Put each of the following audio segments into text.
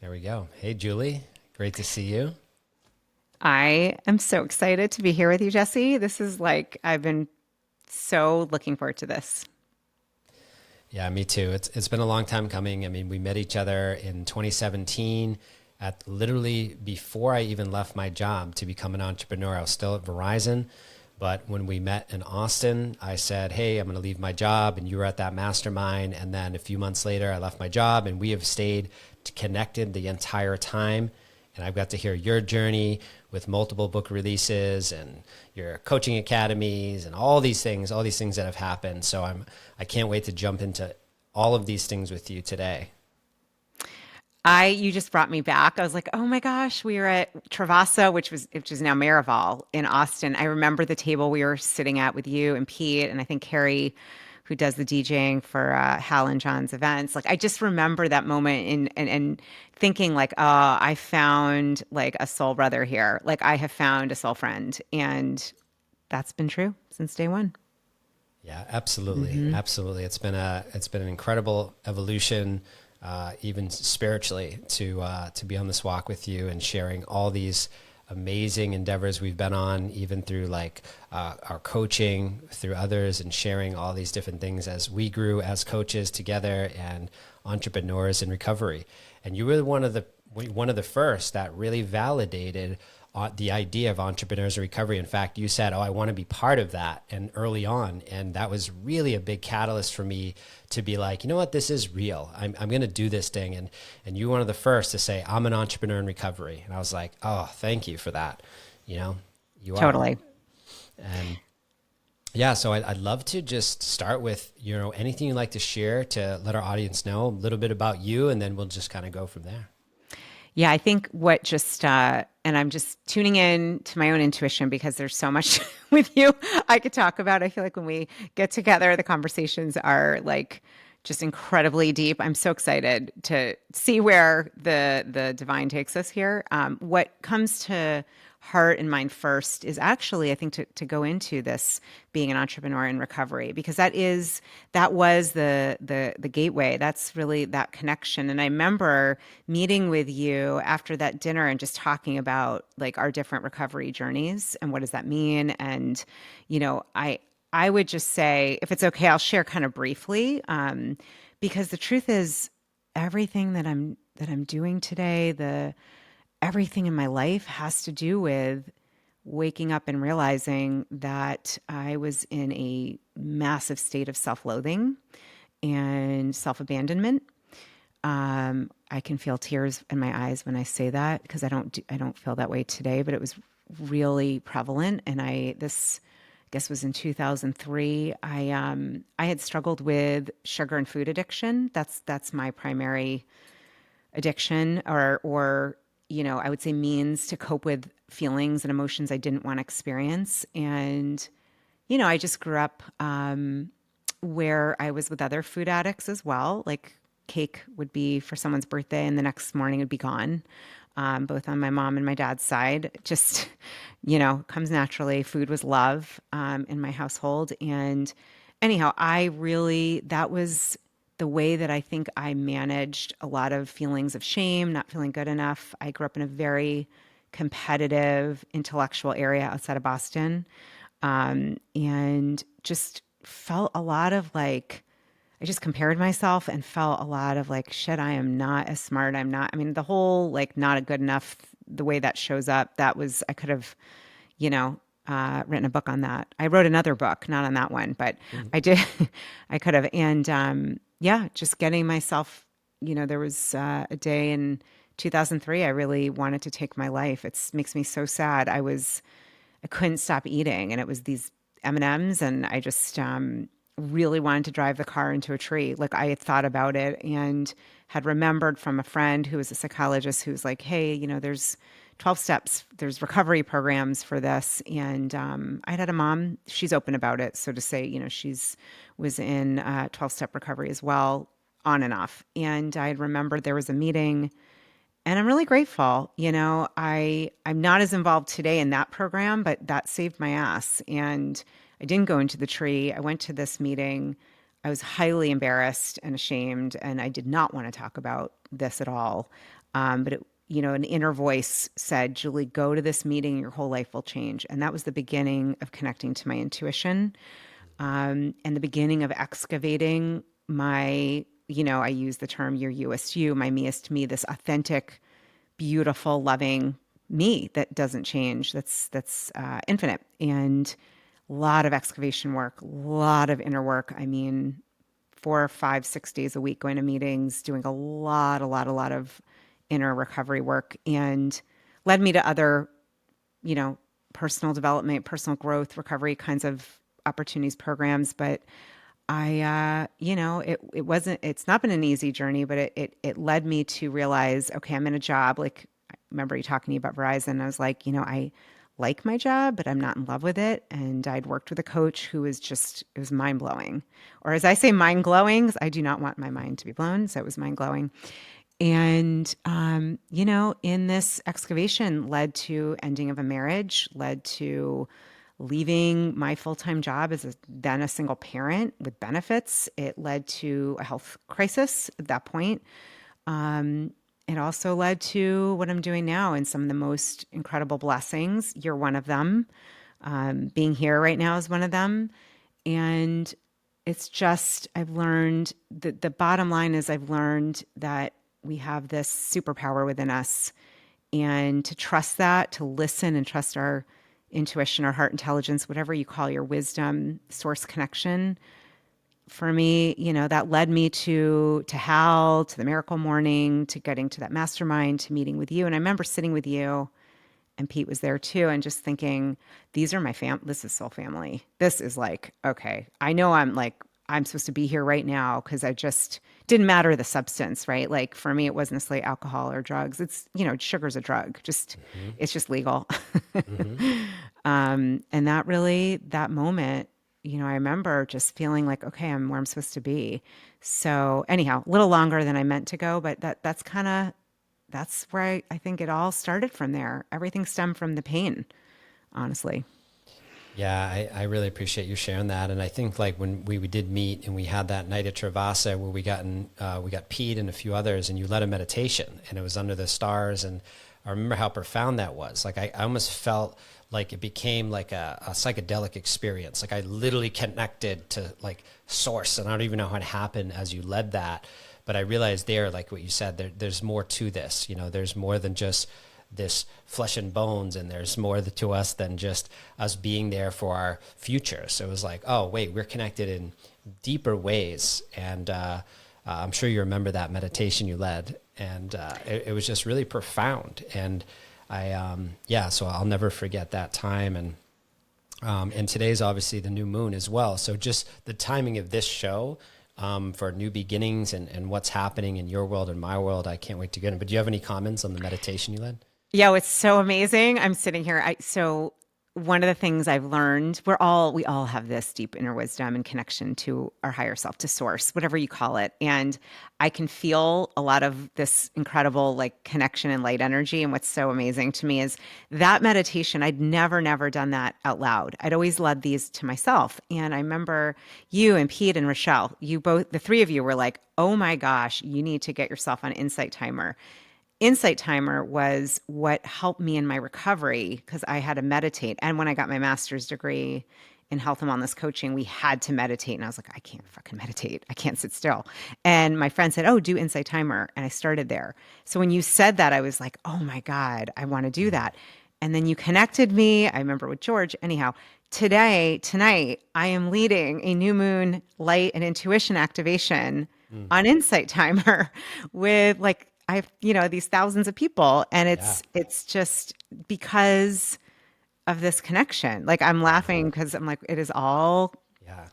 There we go. Hey, Julie. Great to see you. I am so excited to be here with you, Jesse. This is like, I've been so looking forward to this. Yeah, me too. It's been a long time coming. I mean, we met each other in 2017 at literally before I even left my job to become an entrepreneur. I was still at Verizon, but when we met in Austin, I said, "Hey, I'm going to leave my job," and you were at that mastermind. And then a few months later, I left my job, and we have stayed connected the entire time. And I've got to hear your journey with multiple book releases and your coaching academies and all these things that have happened. So I can't wait to jump into all of these things with you today. You just brought me back. I was like, oh my gosh, we were at Travasa, which is now Miraval in Austin. I remember the table we were sitting at with you and Pete, and I think Carrie, who does the DJing for Hal and John's events. Like, I just remember that moment and thinking like, oh, I found like a soul brother here. Like, I have found a soul friend, and that's been true since day one. Yeah, absolutely, Hmm. absolutely. It's been an incredible evolution, even spiritually, to be on this walk with you and sharing all these amazing endeavors we've been on, even through like our coaching through others, and sharing all these different things as we grew as coaches together and entrepreneurs in recovery. And you were one of the first that really validated the idea of entrepreneurs in recovery. In fact, you said, "Oh, I want to be part of that," and early on, and that was really a big catalyst for me to be like, you know what, this is real. I'm going to do this thing, and you were one of the first to say, "I'm an entrepreneur in recovery," and I was like, "Oh, thank you for that." You know, you are, Totally. and yeah. So I'd love to just start with anything you'd like to share to let our audience know a little bit about you, and then we'll just kind of go from there. Yeah, I think what just, and I'm just tuning in to my own intuition because there's so much with you I could talk about. I feel like when we get together, the conversations are like just incredibly deep. I'm so excited to see where the divine takes us here. What comes to heart and mind first is actually, I think, to go into this being an entrepreneur in recovery, because that was the gateway. That's really that connection. And I remember meeting with you after that dinner and just talking about like our different recovery journeys and what does that mean. And I would just say, if it's okay, I'll share kind of briefly, because the truth is, everything that I'm doing today, the everything in my life has to do with waking up and realizing that I was in a massive state of self-loathing and self-abandonment. I can feel tears in my eyes when I say that, because I don't feel that way today, but it was really prevalent. And this, I guess, was in 2003. I had struggled with sugar and food addiction. That's my primary addiction, or I would say means to cope with feelings and emotions I didn't want to experience. And I just grew up where I was with other food addicts as well. Like, cake would be for someone's birthday, and the next morning it would be gone. Both on my mom and my dad's side. Just, comes naturally. Food was love in my household. And anyhow, that was the way that I think I managed a lot of feelings of shame, not feeling good enough. I grew up in a very competitive intellectual area outside of Boston, and just felt a lot of like, I just compared myself and felt a lot of like, shit, I am not as smart. I mean, the whole like not a good enough, the way that shows up, I could have, you know, written a book on that. I wrote another book, not on that one, but Mhm. I did, I could have. And yeah, just getting myself, there was a day in 2003, I really wanted to take my life. It makes me so sad. I couldn't stop eating, and it was these M&Ms, and I just really wanted to drive the car into a tree. Like, I had thought about it and had remembered from a friend who was a psychologist who was like, "Hey, there's 12 steps, there's recovery programs for this." And I'd had a mom; she's open about it, so to say. She's was in 12-step recovery as well, on and off. And I remembered there was a meeting, and I'm really grateful. I'm not as involved today in that program, but that saved my ass. And I didn't go into the tree. I went to this meeting. I was highly embarrassed and ashamed, and I did not want to talk about this at all. But it, an inner voice said, Julie, go to this meeting, your whole life will change. And that was the beginning of connecting to my intuition, and the beginning of excavating my, I use the term your you-est you, my me-est me, this authentic, beautiful, loving me that doesn't change, that's infinite. And a lot of excavation work, a lot of inner work. I mean, 4, 5, 6 days a week going to meetings, doing a lot of inner recovery work, and led me to other, you know, personal development, personal growth, recovery kinds of opportunities, programs. But it wasn't, it's not been an easy journey, but it led me to realize, okay, I'm in a job. Like, I remember you talking to me about Verizon. I was like, I like my job, but I'm not in love with it. And I'd worked with a coach who was just, it was mind blowing. Or as I say, mind glowing, I do not want my mind to be blown. So it was mind glowing. And, in this excavation led to ending of a marriage, led to leaving my full-time job as then a single parent with benefits. It led to a health crisis at that point. It also led to what I'm doing now and some of the most incredible blessings. You're one of them. Being here right now is one of them. And it's just, I've learned that the bottom line is I've learned that we have this superpower within us, and to trust that, to listen and trust our intuition, our heart intelligence, whatever you call your wisdom, source connection. For me, that led me to Hal, to the Miracle Morning, to getting to that mastermind, to meeting with you. And I remember sitting with you, and Pete was there too, and just thinking, these are my this is soul family. This is like, okay, I know I'm supposed to be here right now, because I just didn't matter the substance, right? Like for me, it wasn't necessarily alcohol or drugs. It's, sugar's a drug, it's just legal. And that moment, I remember just feeling like, okay, I'm where I'm supposed to be. So anyhow, a little longer than I meant to go, but that's where I think it all started from there. Everything stemmed from the pain, honestly. Yeah, I really appreciate you sharing that. And I think like when we did meet and we had that night at Travasa where we got Pete and a few others, and you led a meditation and it was under the stars. And I remember how profound that was. Like I almost felt like it became like a psychedelic experience. Like I literally connected to like source, and I don't even know how it happened as you led that. But I realized there, like what you said, there's more to this. There's more than just this flesh and bones, and there's more to us than just us being there for our future. So it was like, oh wait, we're connected in deeper ways. And I'm sure you remember that meditation you led, and it was just really profound. And so I'll never forget that time. And today's obviously the new moon as well. So just the timing of this show, for new beginnings and what's happening in your world and my world, I can't wait to get in. But do you have any comments on the meditation you led? Yeah, it's so amazing. I'm sitting here. So one of the things I've learned, we all have this deep inner wisdom and connection to our higher self, to source, whatever you call it. And I can feel a lot of this incredible like connection and light energy. And what's so amazing to me is that meditation, I'd never done that out loud. I'd always led these to myself. And I remember you and Pete and Rochelle, you both, the three of you were like, oh my gosh, you need to get yourself on Insight Timer. Insight Timer was what helped me in my recovery, because I had to meditate. And when I got my master's degree in health and wellness coaching, we had to meditate. And I was like, I can't fucking meditate. I can't sit still. And my friend said, oh, do Insight Timer. And I started there. So when you said that, I was like, oh my God, I want to do that. And then you connected me. I remember with George. Anyhow, tonight, I am leading a new moon light and intuition activation on Insight Timer with like, I have, these thousands of people, and it's just because of this connection. Like I'm laughing because I'm like, it is all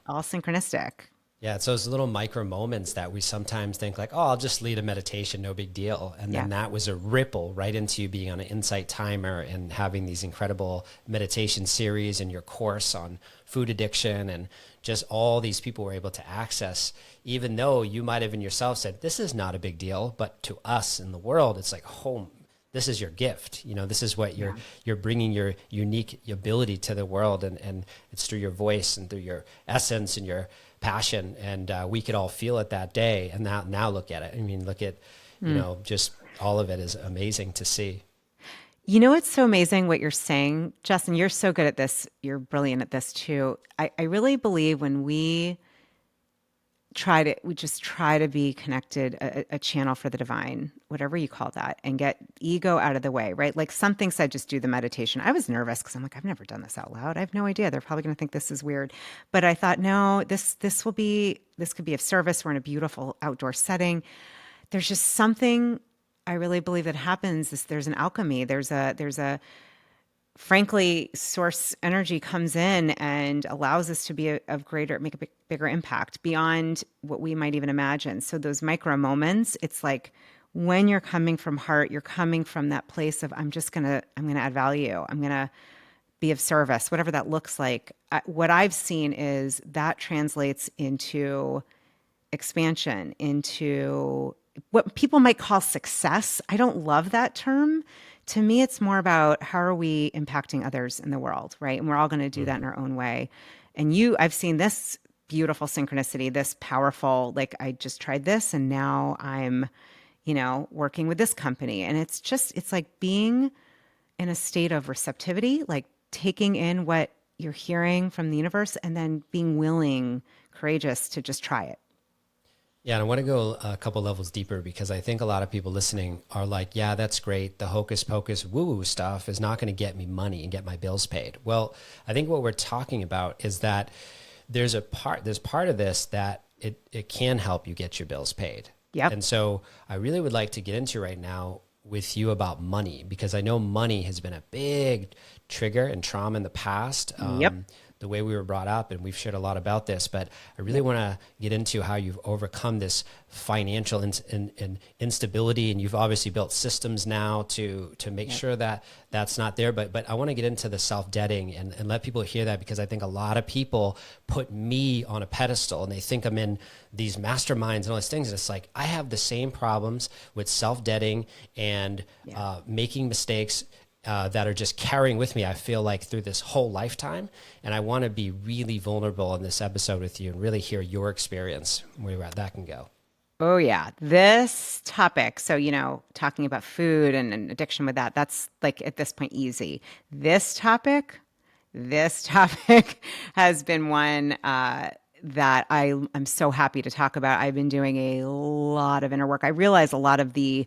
synchronistic. Yeah, it's those little micro moments that we sometimes think like, oh, I'll just lead a meditation, no big deal. And then that was a ripple right into you being on an Insight Timer and having these incredible meditation series and your course on food addiction, and just all these people were able to access, even though you might have in yourself said, this is not a big deal. But to us in the world, it's like, oh, this is your gift. This is what you're bringing your unique ability to the world. And it's through your voice and through your essence and your passion. And we could all feel it that day. And now look at it. I mean, look at, just all of it is amazing to see. You know, it's so amazing what you're saying, Justin. You're so good at this. You're brilliant at this too. I really believe when we just try to be connected, a channel for the divine, whatever you call that, and get ego out of the way, right? Like something said, just do the meditation. I was nervous because I'm like, I've never done this out loud. I have no idea. They're probably going to think this is weird. But I thought, no, this could be of service. We're in a beautiful outdoor setting. There's just something I really believe that happens. There's an alchemy. There's a frankly, source energy comes in and allows us to be of greater, make a bigger impact beyond what we might even imagine. So those micro moments, it's like when you're coming from heart, you're coming from that place of I'm gonna add value. I'm gonna be of service, whatever that looks like. What I've seen is that translates into expansion, into what people might call success. I don't love that term. To me, it's more about how are we impacting others in the world, right? And we're all going to do that in our own way. And I've seen this beautiful synchronicity, this powerful, like I just tried this and now I'm, working with this company. And it's like being in a state of receptivity, like taking in what you're hearing from the universe and then being willing, courageous to just try it. Yeah, and I want to go a couple levels deeper because I think a lot of people listening are like, yeah, that's great. The hocus pocus woo woo stuff is not going to get me money and get my bills paid. Well, I think what we're talking about is that there's part of this that it can help you get your bills paid. Yep. And so I really would like to get into right now with you about money because I know money has been a big trigger and trauma in the past. Yep. The way we were brought up, and we've shared a lot about this, but I really want to get into how you've overcome this financial instability, and you've obviously built systems now to make sure that that's not there. But I want to get into the self-debting and let people hear that because I think a lot of people put me on a pedestal and they think I'm in these masterminds and all these things. And it's like I have the same problems with self-debting and making mistakes that are just carrying with me, I feel like, through this whole lifetime. And I want to be really vulnerable in this episode with you and really hear your experience, where that can go. Oh, yeah. This topic. So, talking about food and addiction with that's like at this point easy. This topic has been one that I'm so happy to talk about. I've been doing a lot of inner work. I realize a lot of the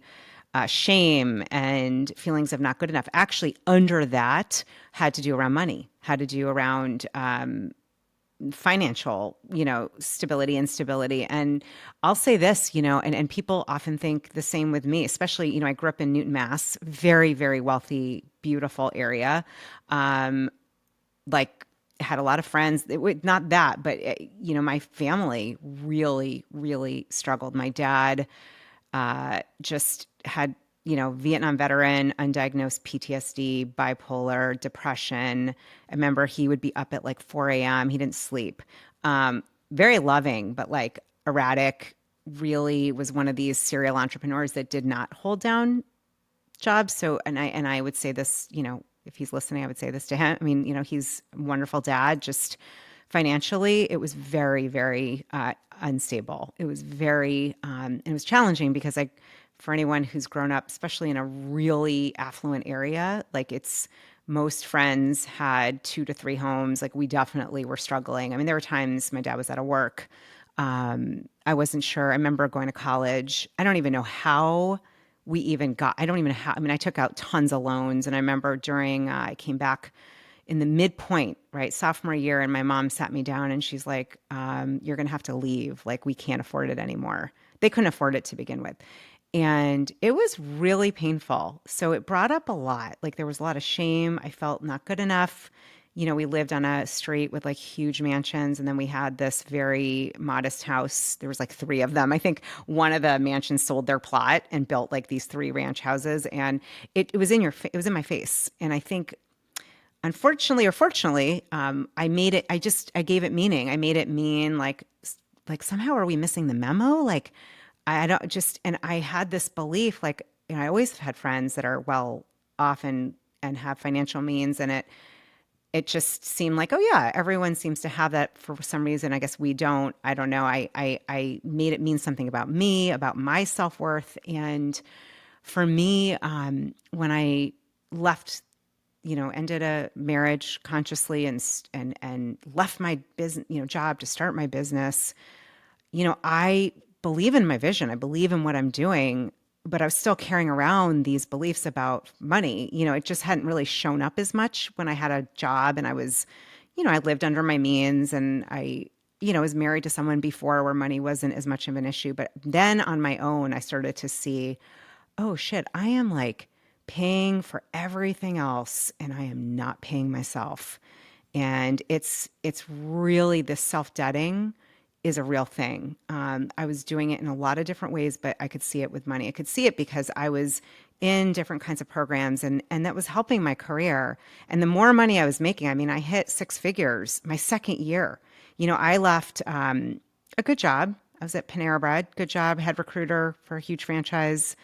shame and feelings of not good enough actually under that had to do around money, had to do around financial, stability, instability. And I'll say this, and people often think the same with me, especially, I grew up in Newton, Mass, very, very wealthy, beautiful area. Like had a lot of friends, not that, but my family really, really struggled. My dad just had, Vietnam veteran, undiagnosed PTSD, bipolar, depression. I remember he would be up at like 4 a.m. He didn't sleep. Very loving, but like erratic, really was one of these serial entrepreneurs that did not hold down jobs. So, and I would say this, if he's listening, I would say this to him. I mean, he's a wonderful dad, just financially, it was very, very unstable. It was it was challenging because for anyone who's grown up, especially in a really affluent area, like most friends had 2 to 3 homes. Like we definitely were struggling. I mean, there were times my dad was out of work. I wasn't sure. I remember going to college. I don't even know how I don't even know how, I mean, I took out tons of loans. And I remember I came back in the midpoint, right, sophomore year, and my mom sat me down and she's like, you're going to have to leave. Like, we can't afford it anymore. They couldn't afford it to begin with. And it was really painful. So it brought up a lot. Like, there was a lot of shame. I felt not good enough. We lived on a street with like huge mansions, and then we had this very modest house. There was like 3 of them. I think one of the mansions sold their plot and built like these 3 ranch houses, and it was it was in my face. And I think, unfortunately or fortunately, I made it. I gave it meaning. I made it mean like somehow are we missing the memo? Like I don't just, and I had this belief, like, I always had friends that are well off and have financial means, and it just seemed like, oh yeah, everyone seems to have that for some reason. I guess we don't. I don't know. I made it mean something about me, about my self-worth, and For me, when I left, ended a marriage consciously and left my business, job to start my business, I believe in my vision. I believe in what I'm doing, but I was still carrying around these beliefs about money. It just hadn't really shown up as much when I had a job and I was, I lived under my means and was married to someone before where money wasn't as much of an issue. But then on my own, I started to see, oh shit, I am like paying for everything else and I am not paying myself. And it's really this self-debting is a real thing. I was doing it in a lot of different ways, but I could see it with money. I could see it because I was in different kinds of programs and that was helping my career. And the more money I was making, I mean, I hit six figures my second year. I left a good job. I was at Panera Bread, good job, head recruiter for a huge franchise.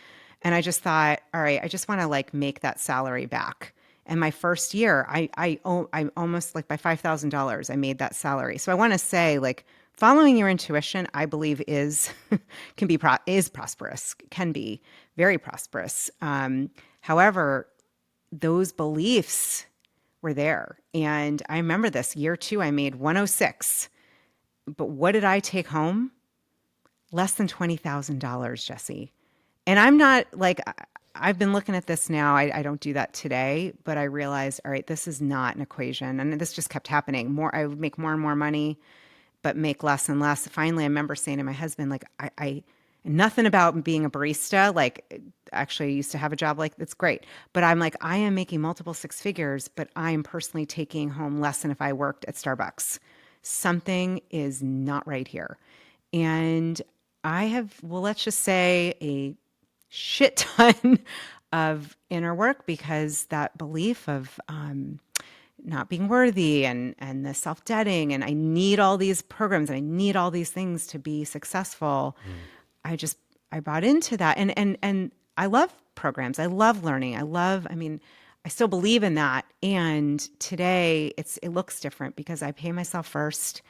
And I just thought, all right, I just want to like make that salary back. And my first year, I almost like by $5,000, I made that salary. So I want to say like following your intuition, I believe is is prosperous, can be very prosperous. However, those beliefs were there. And I remember this year two, I made 106. But what did I take home? Less than $20,000, Jesse. And I'm not like, I've been looking at this now. I don't do that today, but I realized, all right, this is not an equation. And this just kept happening. I would make more and more money, but make less and less. Finally, I remember saying to my husband, like, I nothing about being a barista. Like, actually, I used to have a job like that's great. But I'm like, I am making multiple six figures, but I am personally taking home less than if I worked at Starbucks. Something is not right here. And I have, well, let's just say a shit ton of inner work because that belief of not being worthy and the self-debting and I need all these programs and I need all these things to be successful. I bought into that and I love programs. I love learning. I still believe in that. And today it looks different because I pay myself first.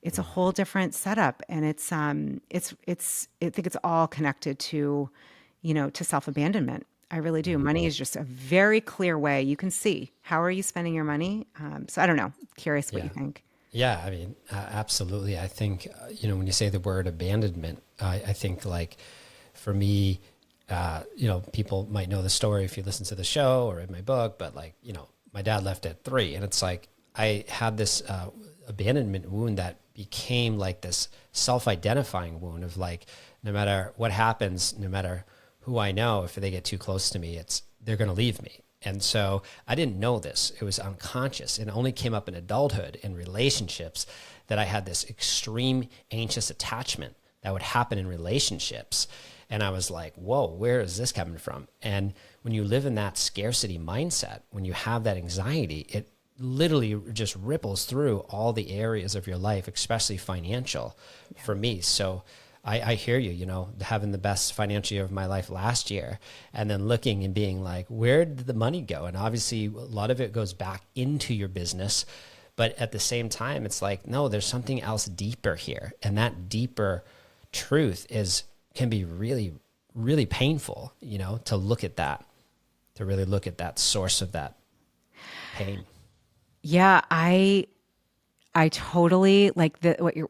It's a whole different setup and I think it's all connected to to self-abandonment. I really do. Money is just a very clear way you can see how are you spending your money. So I don't know. Curious what Yeah. you think. Yeah, I mean, absolutely. I think, when you say the word abandonment, I think like for me, people might know the story if you listen to the show or read my book, but like, my dad left at 3 and it's like, I had this abandonment wound that became like this self-identifying wound of like, no matter what happens, no matter who I know, if they get too close to me, they're going to leave me. And so I didn't know this. It was unconscious and it only came up in adulthood in relationships that I had this extreme anxious attachment that would happen in relationships. And I was like, whoa, where is this coming from? And when you live in that scarcity mindset, when you have that anxiety, it literally just ripples through all the areas of your life, especially financial for me. So I hear you, having the best financial year of my life last year and then looking and being like, where did the money go? And obviously a lot of it goes back into your business. But at the same time, it's like, no, there's something else deeper here. And that deeper truth can be really, really painful, to look at that, to really look at that source of that pain. Yeah, I totally like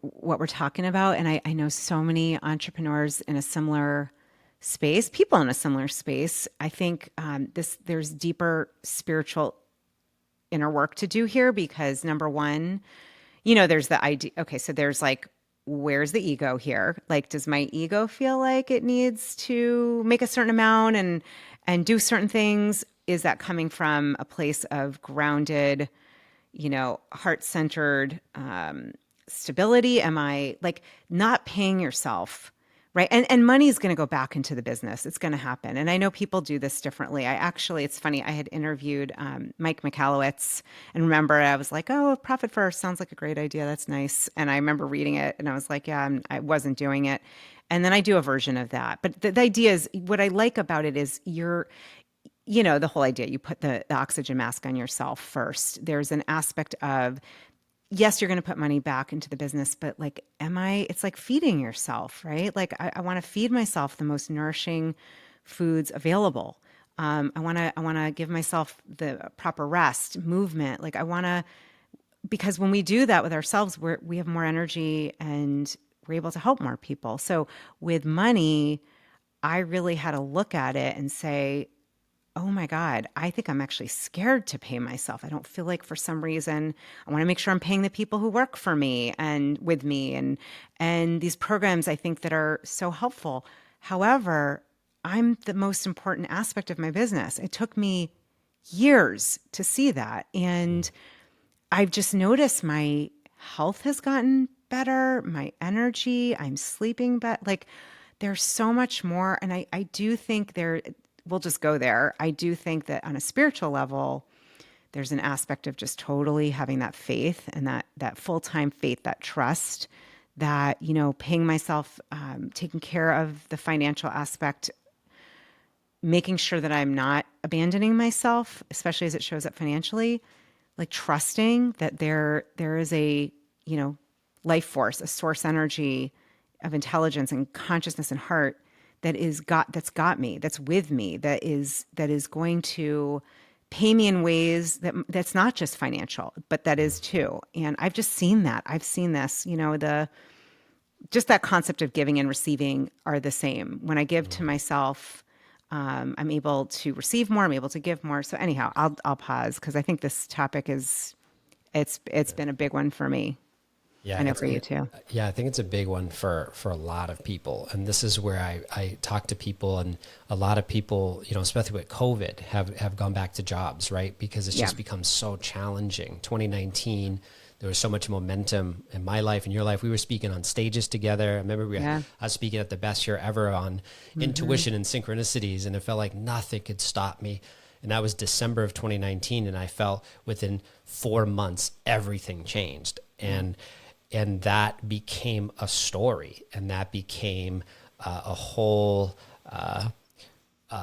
what we're talking about. And I know so many entrepreneurs in a similar space, people in a similar space. I think there's deeper spiritual inner work to do here because number one, there's the idea. Okay, so there's like, where's the ego here? Like, does my ego feel like it needs to make a certain amount and do certain things? Is that coming from a place of grounded, heart-centered stability? Am I like not paying yourself, right? And money is going to go back into the business. It's going to happen. And I know people do this differently. It's funny. I had interviewed Mike Michalowicz and remember I was like, oh, profit first sounds like a great idea. That's nice. And I remember reading it and I was like, yeah, I wasn't doing it. And then I do a version of that. But the idea is what I like about it is the whole idea, you put the oxygen mask on yourself first. There's an aspect of, yes, you're going to put money back into the business, but like, it's like feeding yourself, right? Like I want to feed myself the most nourishing foods available. I want to give myself the proper rest, movement. Like I want to, because when we do that with ourselves, we have more energy and we're able to help more people. So with money, I really had to look at it and say, oh my God, I think I'm actually scared to pay myself. I don't feel like for some reason I want to make sure I'm paying the people who work for me and with me and these programs I think that are so helpful. However, I'm the most important aspect of my business. It took me years to see that. And I've just noticed my health has gotten better, my energy, I'm sleeping better. Like there's so much more. And I do think we'll just go there. I do think that on a spiritual level, there's an aspect of just totally having that faith and that full-time faith, that trust that, paying myself, taking care of the financial aspect, making sure that I'm not abandoning myself, especially as it shows up financially, like trusting that there is a, life force, a source energy of intelligence and consciousness and heart that's got me, that's with me, that is going to pay me in ways that's not just financial, but that is too. And I've just seen that. I've seen this, just that concept of giving and receiving are the same. When I give to myself, I'm able to receive more. I'm able to give more. So anyhow, I'll pause because I think this topic it's been a big one for me. Yeah, I know for you too. yeah, I think it's a big one for a lot of people. And this is where I talk to people, and a lot of people, especially with COVID, have gone back to jobs, right? Because it's just become so challenging. 2019, there was so much momentum in my life and your life. We were speaking on stages together. I remember I was speaking at the best year ever on intuition and synchronicities, and it felt like nothing could stop me. And that was December of 2019. And I felt within 4 months, everything changed. And that became a story, and that became a whole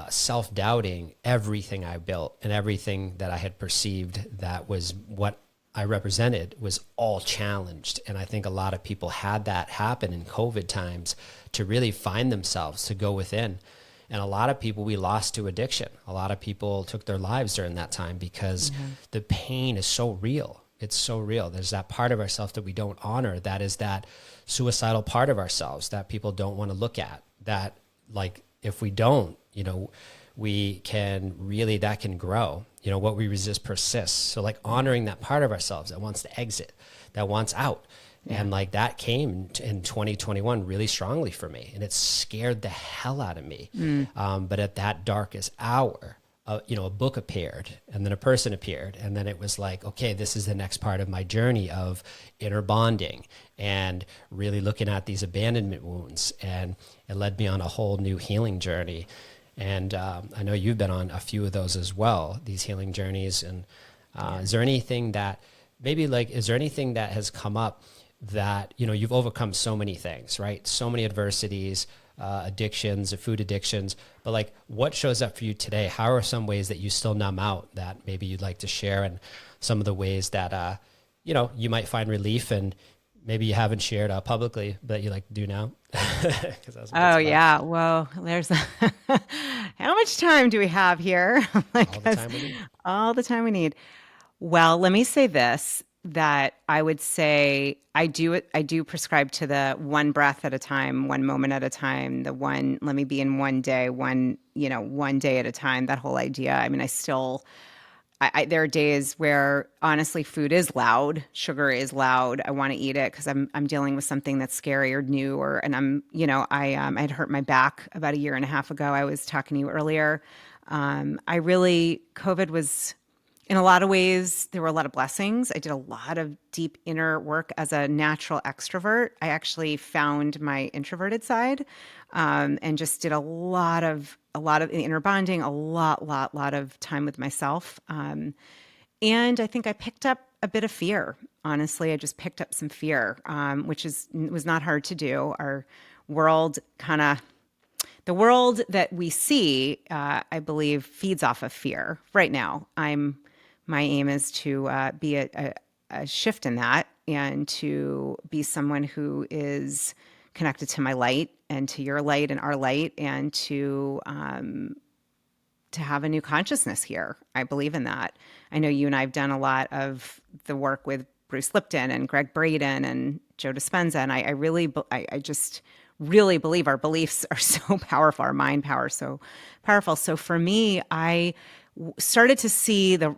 self-doubting. Everything I built and everything that I had perceived that was what I represented was all challenged. And I think a lot of people had that happen in COVID times to really find themselves, to go within. And a lot of people we lost to addiction. A lot of people took their lives during that time because the pain is so real. It's so real. There's that part of ourselves that we don't honor. That is that suicidal part of ourselves that people don't want to look at. That, like, if we don't, we can really, that can grow. What we resist persists. So like honoring that part of ourselves that wants to exit, that wants out. And like that came in 2021 really strongly for me. And it scared the hell out of me. But at that darkest hour, a book appeared, and then a person appeared, and then it was like, okay, this is the next part of my journey of inner bonding and really looking at these abandonment wounds, and it led me on a whole new healing journey. And I know you've been on a few of those as well, these healing journeys. And is there anything that has come up that, you've overcome so many things, right? So many adversities, addictions, food addictions, but like what shows up for you today? How are some ways that you still numb out that maybe you'd like to share, and some of the ways that, you might find relief and maybe you haven't shared publicly, but you like to do now? Oh yeah. Well, there's how much time do we have here? All the time we need. All the time we need. Well, let me say this, that I would say I do prescribe to the one breath at a time, one moment at a time, let me be in one day, one day at a time, that whole idea. I mean, there are days where honestly food is loud, sugar is loud. I want to eat it because I'm dealing with something that's scary or new, I'd hurt my back about a year and a half ago. I was talking to you earlier. COVID was, in a lot of ways, there were a lot of blessings. I did a lot of deep inner work as a natural extrovert. I actually found my introverted side, and just did a lot of inner bonding, a lot of time with myself. And I think I picked up a bit of fear. Honestly, I just picked up some fear, which was not hard to do. Our world the world that we see, I believe, feeds off of fear. Right now, my aim is to be a shift in that, and to be someone who is connected to my light and to your light and our light, and to have a new consciousness here. I believe in that. I know you and I have done a lot of the work with Bruce Lipton and Gregg Braden and Joe Dispenza, and I just really believe our beliefs are so powerful, our mind power is so powerful. So for me, I started to see the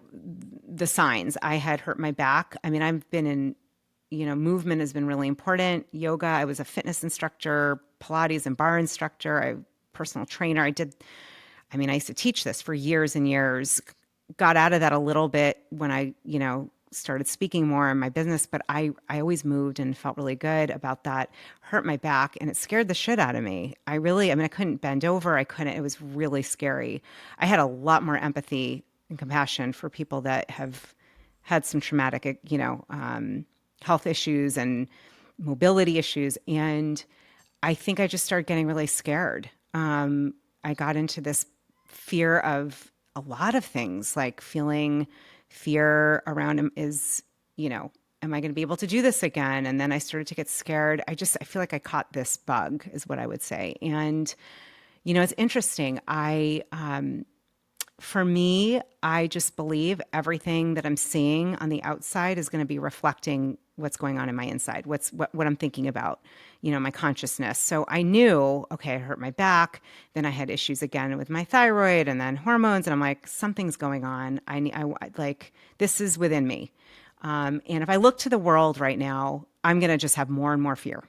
signs. I had hurt my back. I mean, I've been in, movement has been really important. Yoga, I was a fitness instructor, Pilates and bar instructor, I personal trainer. I used to teach this for years and years, got out of that a little bit when I, started speaking more in my business, but I always moved and felt really good about that. Hurt my back and it scared the shit out of me. I couldn't bend over. It was really scary. I had a lot more empathy and compassion for people that have had some traumatic, health issues and mobility issues. And I think I just started getting really scared. I got into this fear of a lot of things, like feeling fear around him is, am I going to be able to do this again? And then I started to get scared. I feel like I caught this bug is what I would say. And, it's interesting. For me, I just believe everything that I'm seeing on the outside is going to be reflecting what's going on in my inside, what I'm thinking about, my consciousness. So I knew, okay, I hurt my back. Then I had issues again with my thyroid and then hormones. And I'm like, something's going on. This is within me. And if I look to the world right now, I'm going to just have more and more fear.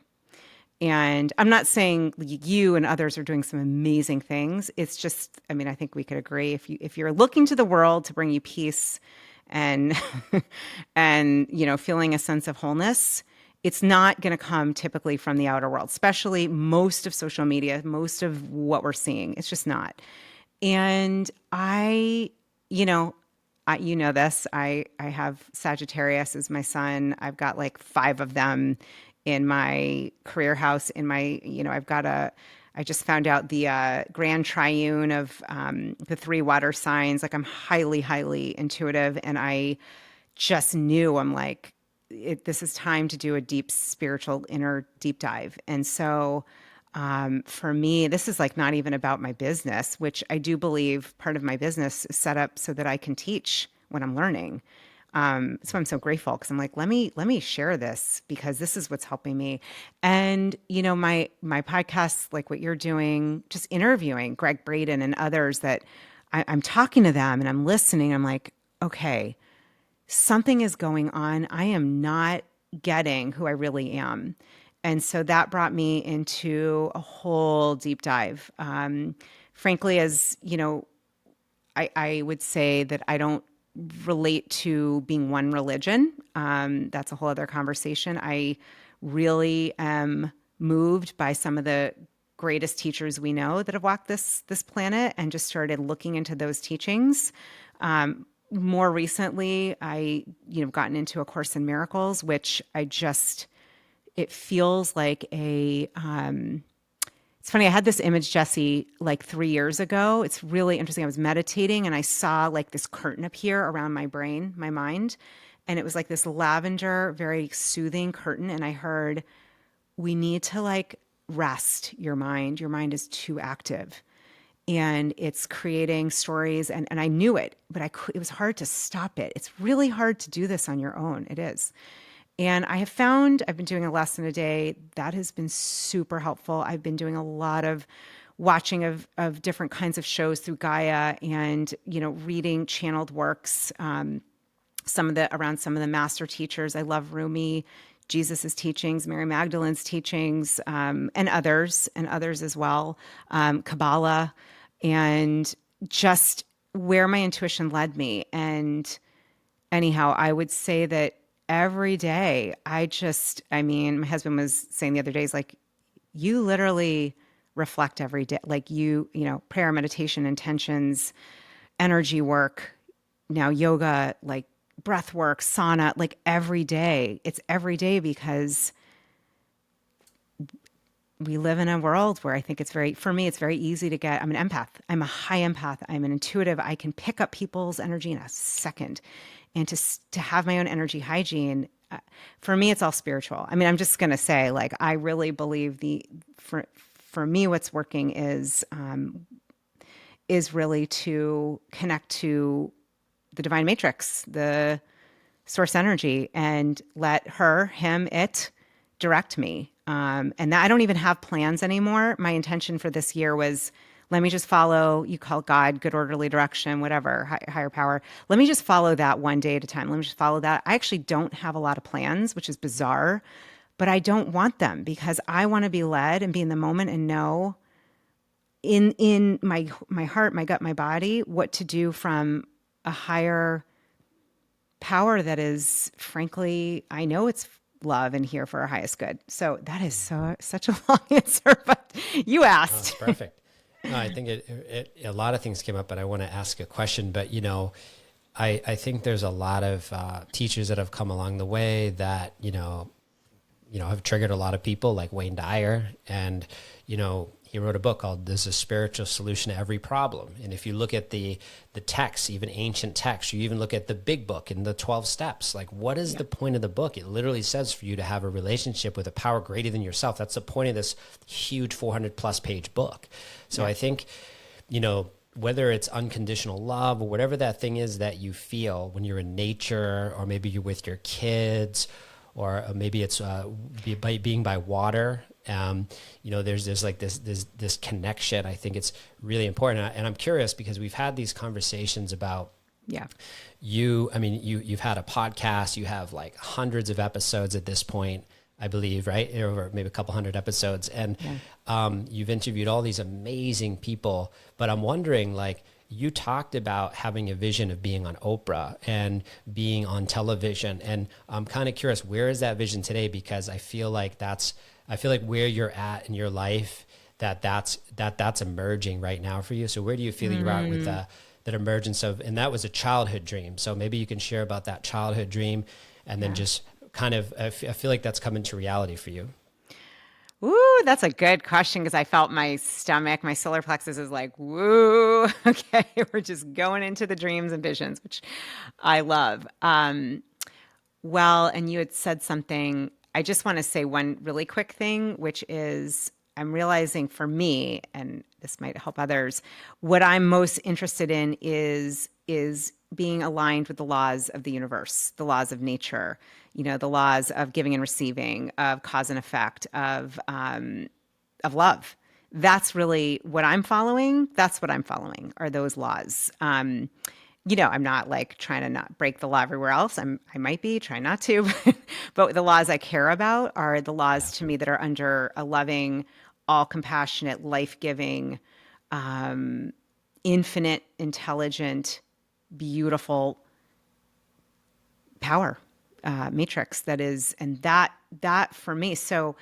And I'm not saying you and others are doing some amazing things. It's just, I think we could agree if you're looking to the world to bring you peace and and feeling a sense of wholeness, it's not going to come typically from the outer world, especially most of social media, most of what we're seeing. It's just not. And this, I have Sagittarius as my sun. I've got like 5 of them in my career house. I just found out the grand triune of the 3 water signs. Like I'm highly, highly intuitive. And I just knew this is time to do a deep spiritual inner deep dive. And so for me, this is like not even about my business, which I do believe part of my business is set up so that I can teach what I'm learning. So I'm so grateful because I'm like, let me share this because this is what's helping me. And, my podcasts, like what you're doing, just interviewing Gregg Braden and others that I'm talking to them and I'm listening. I'm like, okay, something is going on. I am not getting who I really am. And so that brought me into a whole deep dive. Frankly, as I would say that I don't relate to being one religion. That's a whole other conversation. I really am moved by some of the greatest teachers we know that have walked this planet and just started looking into those teachings. More recently, I gotten into A Course in Miracles, which it feels like it's funny. I had this image, Jesse, like 3 years ago. It's really interesting. I was meditating and I saw like this curtain appear around my brain, my mind. And it was like this lavender, very soothing curtain. And I heard, we need to like rest your mind. Your mind is too active. And it's creating stories. And I knew it, but it was hard to stop it. It's really hard to do this on your own. It is. And I have found I've been doing a lesson a day. That has been super helpful. I've been doing a lot of watching of different kinds of shows through Gaia and, reading channeled works, some of the master teachers. I love Rumi, Jesus's teachings, Mary Magdalene's teachings, and others as well, Kabbalah, and just where my intuition led me. And anyhow, I would say that every day, my husband was saying the other day, he's like, you literally reflect every day, like prayer, meditation, intentions, energy work, now yoga, like breath work, sauna, like every day. It's every day because we live in a world where I think for me, it's very easy to I'm an empath. I'm a high empath. I'm an intuitive. I can pick up people's energy in a second. And to have my own energy hygiene, for me, it's all spiritual. I'm just going to say, like, I really believe for for me, what's working is really to connect to the divine matrix, the source energy, and let her, him, it direct me. And that I don't even have plans anymore. My intention for this year was, let me just follow, you call it God, good orderly direction, whatever, higher power. Let me just follow that one day at a time. Let me just follow that. I actually don't have a lot of plans, which is bizarre, but I don't want them because I want to be led and be in the moment and know in my heart, my gut, my body, what to do from a higher power that is, frankly, I know it's love and here for our highest good. So that is such a long answer, but you Oh, it's asked. perfect. No, I think a lot of things came up, but I want to ask a question. But I think there's a lot of teachers that have come along the way that have triggered a lot of people, like Wayne Dyer, and he wrote a book called "There's a Spiritual Solution to Every Problem." And if you look at the texts, even ancient texts, you even look at the Big Book and the 12 Steps. Like, what is the point of the book? It literally says for you to have a relationship with a power greater than yourself. That's the point of this huge 400+ page book. So I think, whether it's unconditional love or whatever that thing is that you feel when you're in nature, or maybe you're with your kids, or maybe it's being by water. There's like this connection. I think it's really important. And I'm curious because we've had these conversations about you've had a podcast, you have like hundreds of episodes at this point, I believe, right? Or maybe a couple hundred episodes. And you've interviewed all these amazing people, but I'm wondering, like, you talked about having a vision of being on Oprah and being on television. And I'm kind of curious, where is that vision today? Because I feel like where you're at in your life, that's emerging right now for you. So where do you feel you're at with that emergence of, and that was a childhood dream. So maybe you can share about that childhood dream and then just kind of, I feel like that's come into reality for you. Ooh, that's a good question because I felt my stomach, my solar plexus is like, woo, okay, we're just going into the dreams and visions, which I love. Well, and you had said something, I just want to say one really quick thing, which is I'm realizing for me, and this might help others, what I'm most interested in is being aligned with the laws of the universe, the laws of nature, the laws of giving and receiving, of cause and effect, of love. That's really what I'm following. That's what I'm following are those laws. I'm not like trying to not break the law everywhere else. I might be trying not to, but the laws I care about are the laws to me that are under a loving, all compassionate, life-giving, infinite, intelligent, beautiful power matrix that is, and that for me. So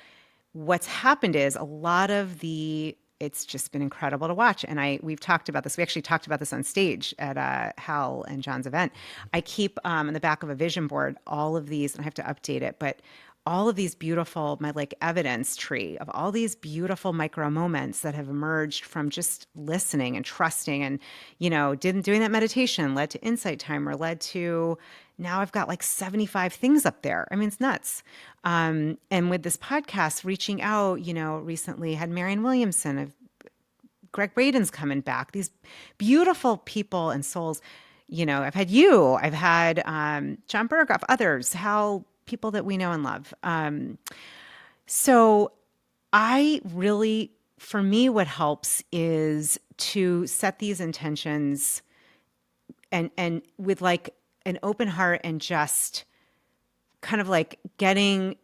what's happened is a lot of it's just been incredible to watch. And we've talked about this. We actually talked about this on stage at Hal and John's event. I keep on the back of a vision board all of these, and I have to update it, but all of these beautiful, my like evidence tree of all these beautiful micro moments that have emerged from just listening and trusting and, doing that meditation led to insight timer, led to now I've got like 75 things up there. I mean, it's nuts. And with this podcast reaching out, recently had Marianne Williamson, Gregg Braden's coming back, these beautiful people and souls. I've had I've had John Berghoff, others, Hal, people that we know and love. So I really, for me, what helps is to set these intentions and with like an open heart and just kind of like getting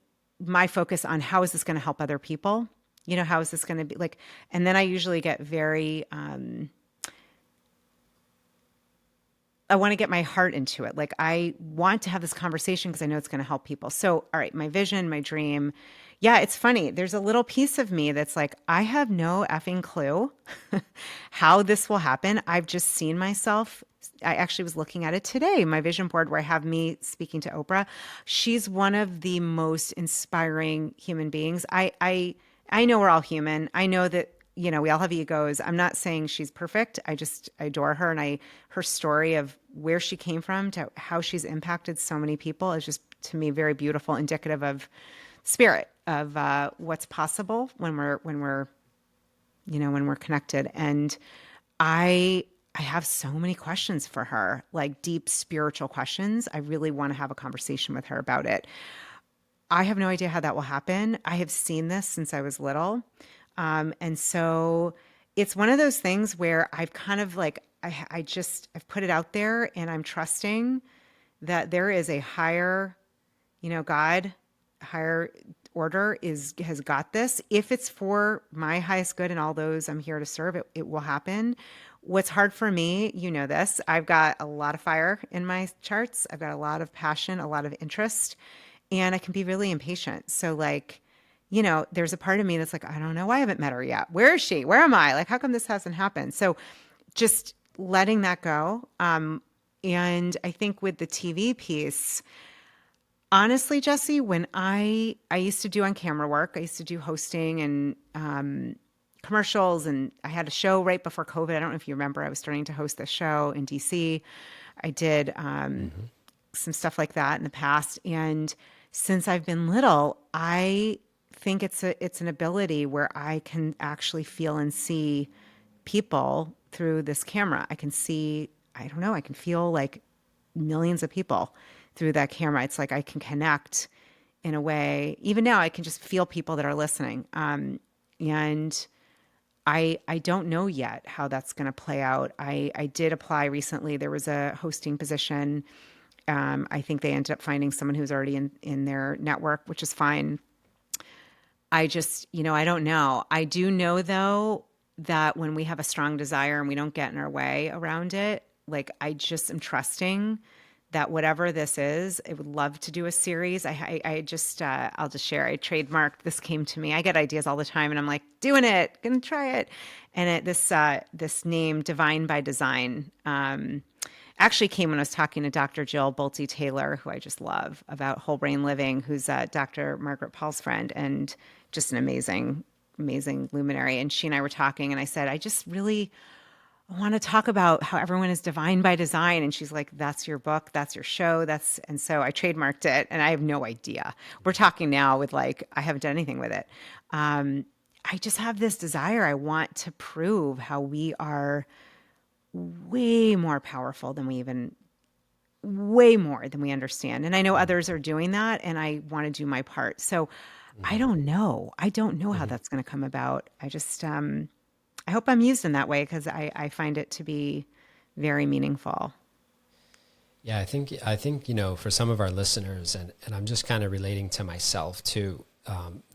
my focus on how is this going to help other people? How is this going to be like, and then I usually get very, I want to get my heart into it. Like I want to have this conversation because I know it's going to help people. So, all right, my vision, my dream. Yeah, it's funny. There's a little piece of me that's like, I have no effing clue how this will happen. I've just seen myself. I actually was looking at it today, my vision board where I have me speaking to Oprah. She's one of the most inspiring human beings. I know we're all human. I know that we all have egos. I'm not saying she's perfect. I adore her. And her story of where she came from to how she's impacted so many people is just, to me, very beautiful, indicative of spirit, of what's possible when we're when we're connected. And I have so many questions for her, like deep spiritual questions. I really want to have a conversation with her about it. I have no idea how that will happen. I have seen this since I was little. And so it's one of those things where I've kind of like, I've put it out there and I'm trusting that there is a higher, God, higher order has got this. If it's for my highest good and all those I'm here to serve, it will happen. What's hard for me, this, I've got a lot of fire in my charts. I've got a lot of passion, a lot of interest, and I can be really impatient. So like, there's a part of me that's like, I don't know why I haven't met her yet. Where is she? Where am I? Like, how come this hasn't happened? So just letting that go. And I think with the TV piece, honestly, Jesse, when I used to do on camera work, I used to do hosting and commercials, and I had a show right before COVID. I don't know if you remember, I was starting to host this show in DC. I did some stuff like that in the past, and since I've been little, I think it's an ability where I can actually feel and see people through this camera. I can see, I don't know, I can feel like millions of people through that camera. It's like I can connect in a way. Even now, I can just feel people that are listening. And I don't know yet how that's going to play out. I did apply recently. There was a hosting position. I think they ended up finding someone who's already in their network, which is fine. I just, I don't know. I do know, though, that when we have a strong desire and we don't get in our way around it, like I just am trusting that whatever this is, I would love to do a series. I just, I'll just share. I trademarked. This came to me. I get ideas all the time, and I'm like, doing it, gonna try it. And this name, Divine by Design, actually came when I was talking to Dr. Jill Bolte Taylor, who I just love, about whole brain living, who's Dr. Margaret Paul's friend, and just an amazing luminary. And she and I were talking, and I said, I just really want to talk about how everyone is divine by design. And she's like, that's your book, that's your show. And so I trademarked it, and I have no idea. We're talking now with like, I haven't done anything with it. I just have this desire. I want to prove how we are way more powerful than way more than we understand. And I know others are doing that, and I want to do my part. So I don't know. I don't know how that's going to come about. I just, I hope I'm used in that way, because I find it to be very meaningful. Yeah, I think, for some of our listeners, and I'm just kind of relating to myself too,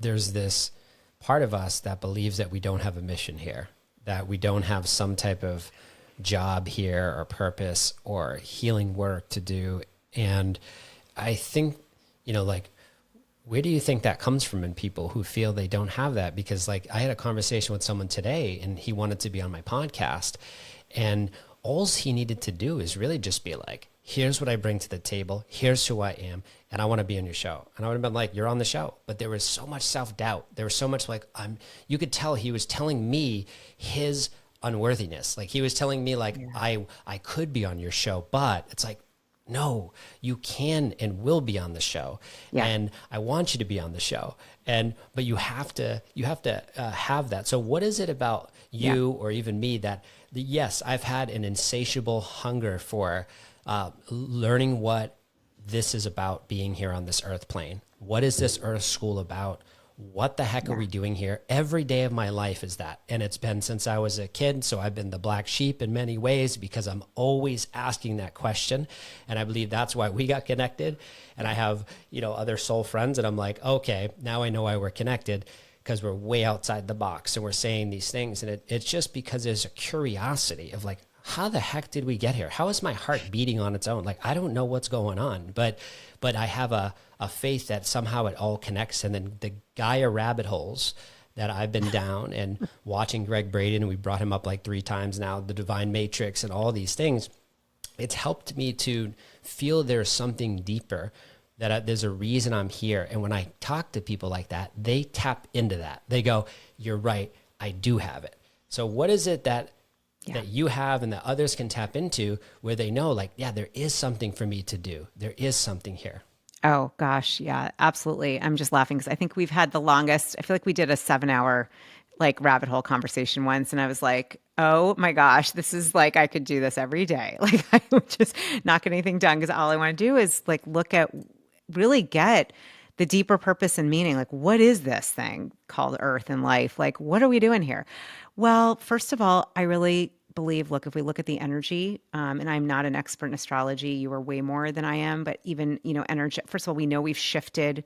there's this part of us that believes that we don't have a mission here, that we don't have some type of job here or purpose or healing work to do. And I think, like, where do you think that comes from in people who feel they don't have that? Because like I had a conversation with someone today, and he wanted to be on my podcast, and all he needed to do is really just be like, here's what I bring to the table. Here's who I am. And I want to be on your show. And I would have been like, you're on the show. But there was so much self-doubt. There was so much like, you could tell he was telling me his unworthiness. Like he was telling me like, yeah. I could be on your show, but it's like, no, you can and will be on the show. Yeah. And I want you to be on the show. But you have to have that. So what is it about you or even me that, yes, I've had an insatiable hunger for learning what this is about, being here on this earth plane. What is this earth school about? What the heck are we doing here? Every day of my life is that. And it's been since I was a kid. So I've been the black sheep in many ways, because I'm always asking that question. And I believe that's why we got connected. And I have, other soul friends, and I'm like, okay, now I know why we're connected, because we're way outside the box and we're saying these things. And it's just because there's a curiosity of like, how the heck did we get here? How is my heart beating on its own? Like, I don't know what's going on, but I have a faith that somehow it all connects. And then the Gaia rabbit holes that I've been down, and watching Gregg Braden, we brought him up like 3 times now, the Divine Matrix and all these things, it's helped me to feel there's something deeper, that there's a reason I'm here. And when I talk to people like that, they tap into that. They go, you're right, I do have it. So what is it that you have and that others can tap into, where they know like, yeah, there is something for me to do. There is something here. Oh gosh. Yeah, absolutely. I'm just laughing because I think we've had the longest, I feel like we did a 7-hour like rabbit hole conversation once, and I was like, oh my gosh, this is like I could do this every day. Like I would just not get anything done because all I want to do is like look at really get the deeper purpose and meaning. Like, what is this thing called Earth and life? Like, what are we doing here? Well, first of all, I really believe, look, if we look at the energy, and I'm not an expert in astrology, you are way more than I am, but even, energy, first of all, we know we've shifted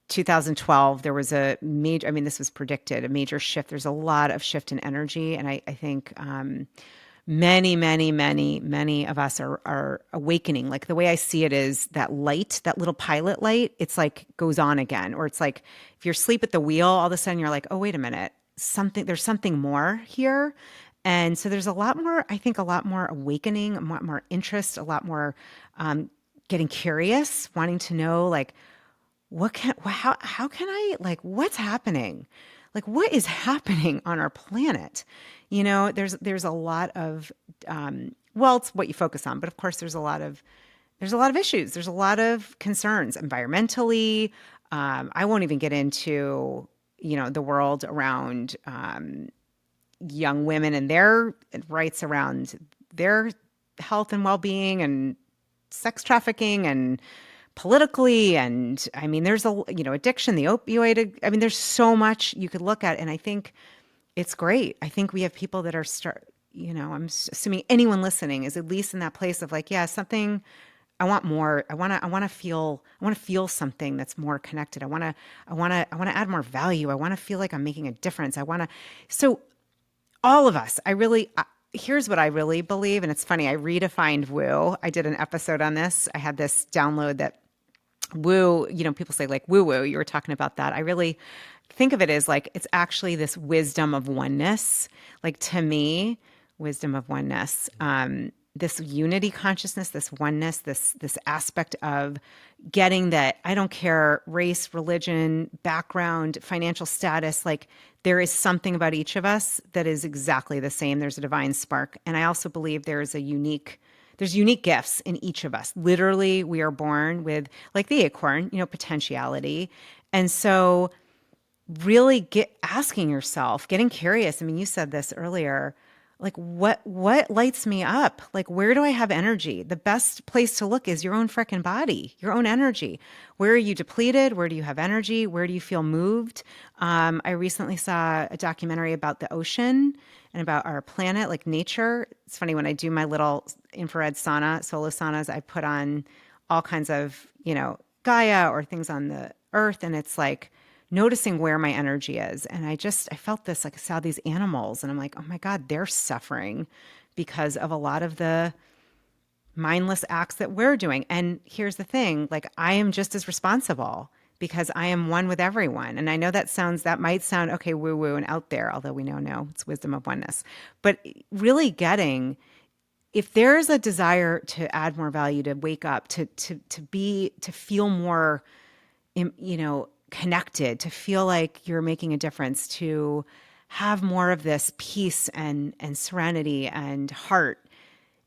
2012, there was a major, I mean, this was predicted, a major shift. There's a lot of shift in energy. And I think many of us are awakening. Like the way I see it is that light, that little pilot light, it's like goes on again. Or it's like if you're asleep at the wheel, all of a sudden you're like, oh, wait a minute, there's something more here. And so there's a lot more, I think, a lot more awakening, a lot more interest, a lot more getting curious, wanting to know, like, how can I, like, what's happening? Like, what is happening on our planet? There's a lot of, well, it's what you focus on, but of course there's a lot of issues. There's a lot of concerns environmentally. I won't even get into, the world around, young women and their rights around their health and well-being and sex trafficking and politically. And I mean, there's addiction, the opioid. I mean, there's so much you could look at. And I think it's great. I think we have people that are I'm assuming anyone listening is at least in that place of like, yeah, something, I want more. I want to feel something that's more connected. I want to add more value. I want to feel like I'm making a difference. So all of us, here's what I really believe. And it's funny. I redefined woo. I did an episode on this. I had this download that woo, people say like woo woo, you were talking about that. I really think of it as like, it's actually this wisdom of oneness. Like to me, wisdom of oneness, this unity consciousness, this oneness, this aspect of getting that I don't care race, religion, background, financial status, like there is something about each of us that is exactly the same. There's a divine spark. And I also believe there's unique gifts in each of us. Literally, we are born with, like the acorn, potentiality. And so really asking yourself, getting curious. I mean, you said this earlier, like what lights me up? Like, where do I have energy? The best place to look is your own freaking body, your own energy. Where are you depleted? Where do you have energy? Where do you feel moved? I recently saw a documentary about the ocean and about our planet, like nature. It's funny, when I do my little infrared sauna, solar saunas, I put on all kinds of, Gaia or things on the earth. And it's like, noticing where my energy is. And I felt this, like I saw these animals and I'm like, oh my God, they're suffering because of a lot of the mindless acts that we're doing. And here's the thing, like I am just as responsible because I am one with everyone. And I know that might sound, okay, woo woo and out there, although we know, no, it's wisdom of oneness. But really if there's a desire to add more value, to wake up, to feel more, connected, to feel like you're making a difference, to have more of this peace and serenity and heart,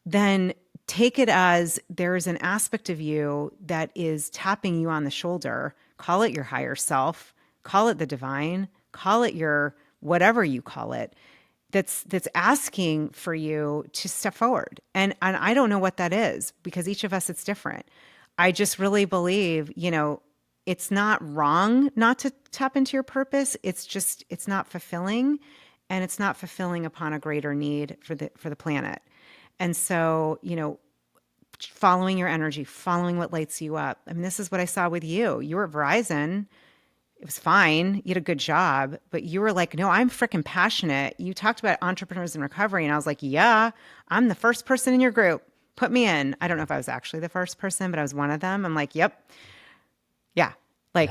then take it as there is an aspect of you that is tapping you on the shoulder. Call it your higher self, call it the divine, call it your whatever you call it, that's asking for you to step forward. And I don't know what that is because each of us, it's different. I just really believe, it's not wrong not to tap into your purpose. It's not fulfilling, and it's not fulfilling upon a greater need for the planet. And so, following your energy, following what lights you up. I mean, this is what I saw with you. You were at Verizon. It was fine. You had a good job, but you were like, no, I'm freaking passionate. You talked about entrepreneurs in recovery. And I was like, yeah, I'm the first person in your group. Put me in. I don't know if I was actually the first person, but I was one of them. I'm like, yep. Yeah. Like,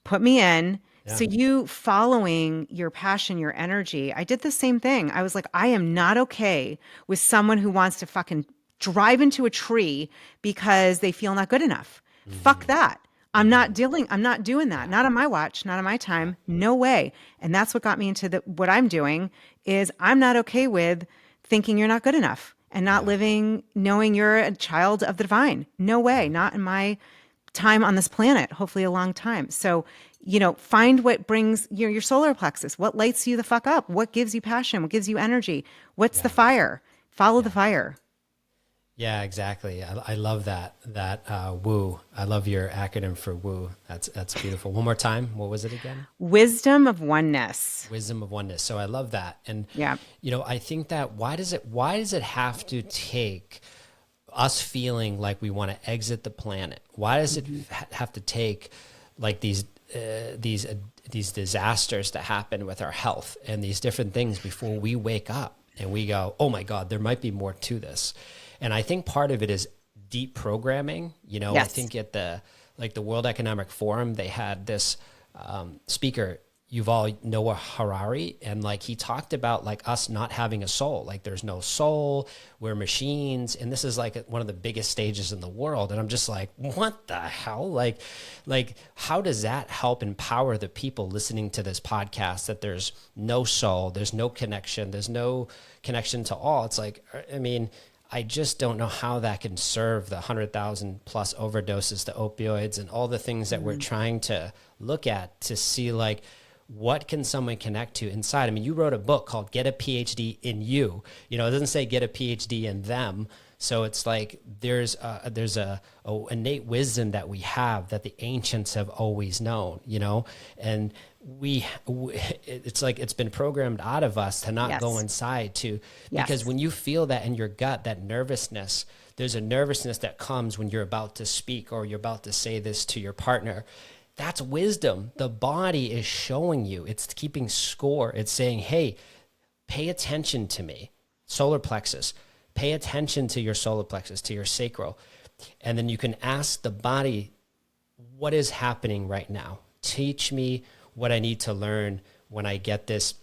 put me in. Yeah. So you following your passion, your energy. I did the same thing. I was like, I am not okay with someone who wants to fucking drive into a tree because they feel not good enough. Mm-hmm. Fuck that. I'm not doing that. Not on my watch, not on my time. No way. And that's what got me into what I'm doing is I'm not okay with thinking you're not good enough and not living, knowing you're a child of the divine. No way. Not in my time on this planet, hopefully a long time. So, find what brings your solar plexus, what lights you the fuck up, what gives you passion, what gives you energy, what's the Yeah. fire, follow the Yeah. fire. Yeah, exactly. I love that woo. I love your acronym for woo. That's beautiful. One more time. What was it again? Wisdom of oneness. Wisdom of oneness. So I love that. And Yeah. I think that why does it have to take us feeling like we want to exit the planet? Why does it have to take like these disasters to happen with our health and these different things before we wake up and we go, oh my God, there might be more to this? And I think part of it is deep programming. I Yes. think at the World Economic Forum, they had this speaker, Yuval Noah Harari, and like he talked about like us not having a soul. Like there's no soul, we're machines, and this is like one of the biggest stages in the world. And I'm just like, what the hell? Like how does that help empower the people listening to this podcast that there's no soul, there's no connection to all? It's like, I mean, I just don't know how that can serve the 100,000 plus overdoses to opioids and all the things that we're trying to look at to see like, what can someone connect to inside? I mean, you wrote a book called Get a PhD in You. It doesn't say get a PhD in them. So it's like there's a innate wisdom that we have that the ancients have always known, and it's like it's been programmed out of us to not go inside because when you feel that in your gut, that nervousness, there's a nervousness that comes when you're about to speak or you're about to say this to your partner. That's wisdom. The body is showing you. It's keeping score. It's saying, hey, pay attention to me. Solar plexus. Pay attention to your solar plexus, to your sacral. And then you can ask the body, what is happening right now? Teach me what I need to learn when I get this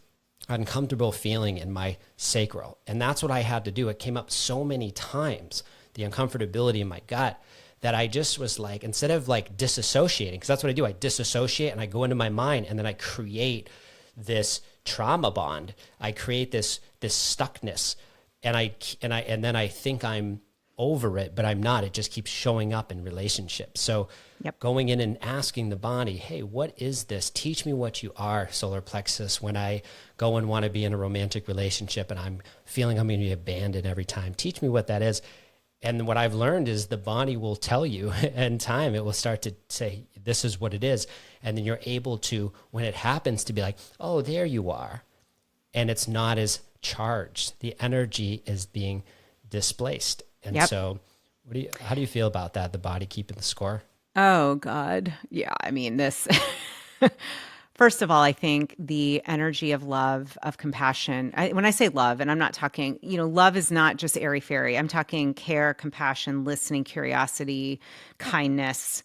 uncomfortable feeling in my sacral. And that's what I had to do. It came up so many times, the uncomfortability in my gut, that I just was like, instead of like disassociating, because that's what I do, I disassociate and I go into my mind and then I create this trauma bond. I create this stuckness, and then I think I'm over it, but I'm not. It just keeps showing up in relationships. So going in and asking the body, hey, what is this? Teach me what you are, solar plexus, when I go and want to be in a romantic relationship and I'm feeling I'm going to be abandoned every time. Teach me what that is. And what I've learned is the body will tell you in time. It will start to say, this is what it is. And then you're able to, when it happens, to be like, oh, there you are. And it's not as charged. The energy is being displaced. And so how do you feel about that? The body keeping the score? Oh, God. Yeah. I mean, this, first of all, I think the energy of love, of compassion, when I say love, and I'm not talking, love is not just airy fairy. I'm talking care, compassion, listening, curiosity, kindness.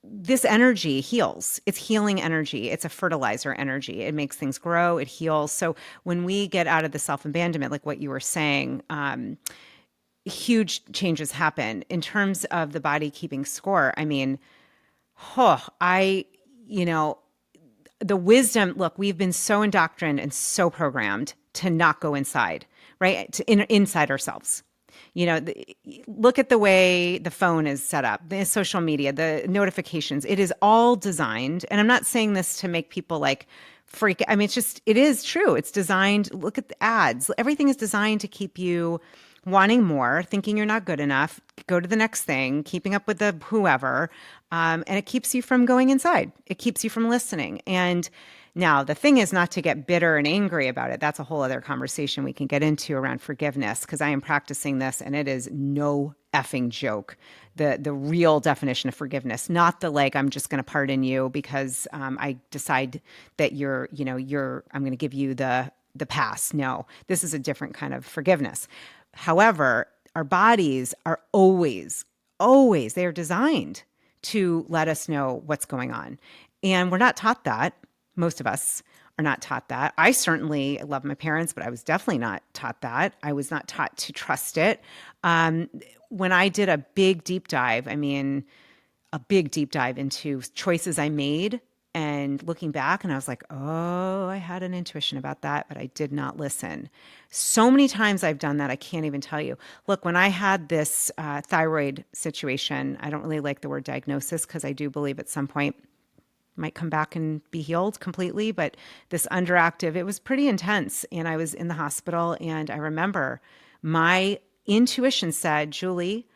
This energy heals. It's healing energy. It's a fertilizer energy. It makes things grow. It heals. So when we get out of the self-abandonment, like what you were saying, huge changes happen in terms of the body keeping score. I mean, the wisdom, look, we've been so indoctrined and so programmed to not go inside, right? Inside ourselves. Look at the way the phone is set up, the social media, the notifications. It is all designed. And I'm not saying this to make people like freak. I mean, it is true. It's designed. Look at the ads. Everything is designed to keep you wanting more, thinking you're not good enough, go to the next thing, keeping up with the whoever. And it keeps you from going inside. It keeps you from listening. And now the thing is not to get bitter and angry about it. That's a whole other conversation we can get into around forgiveness, because I am practicing this and it is no effing joke. The real definition of forgiveness, not the like, I'm just going to pardon you because I decide that I'm going to give you the pass. No, this is a different kind of forgiveness. However, our bodies are always, they are designed to let us know what's going on. And we're not taught that. Most of us are not taught that. I certainly love my parents, but I was definitely not taught that. I was not taught to trust it. When I did a big deep dive into choices I made And looking back, and I was like, oh, I had an intuition about that, but I did not listen. So many times I've done that, I can't even tell you. Look, when I had this thyroid situation, I don't really like the word diagnosis because I do believe at some point might come back and be healed completely. But this underactive, it was pretty intense. And I was in the hospital. And I remember my intuition said, Julie,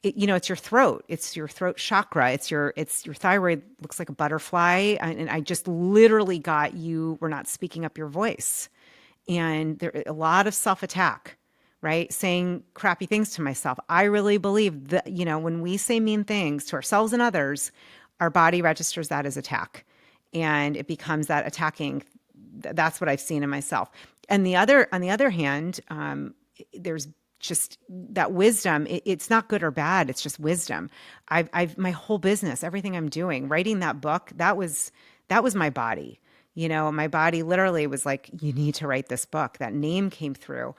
it's your throat. It's your throat chakra. It's your thyroid looks like a butterfly. And I just literally got you were not speaking up your voice. And there a lot of self-attack, right? Saying crappy things to myself. I really believe that, when we say mean things to ourselves and others, our body registers that as attack. And it becomes that attacking. That's what I've seen in myself. And on the other hand, there's just that wisdom. It's not good or bad. It's just wisdom. My whole business, everything I'm doing, writing that book, that was my body. My body literally was like, you need to write this book. That name came through.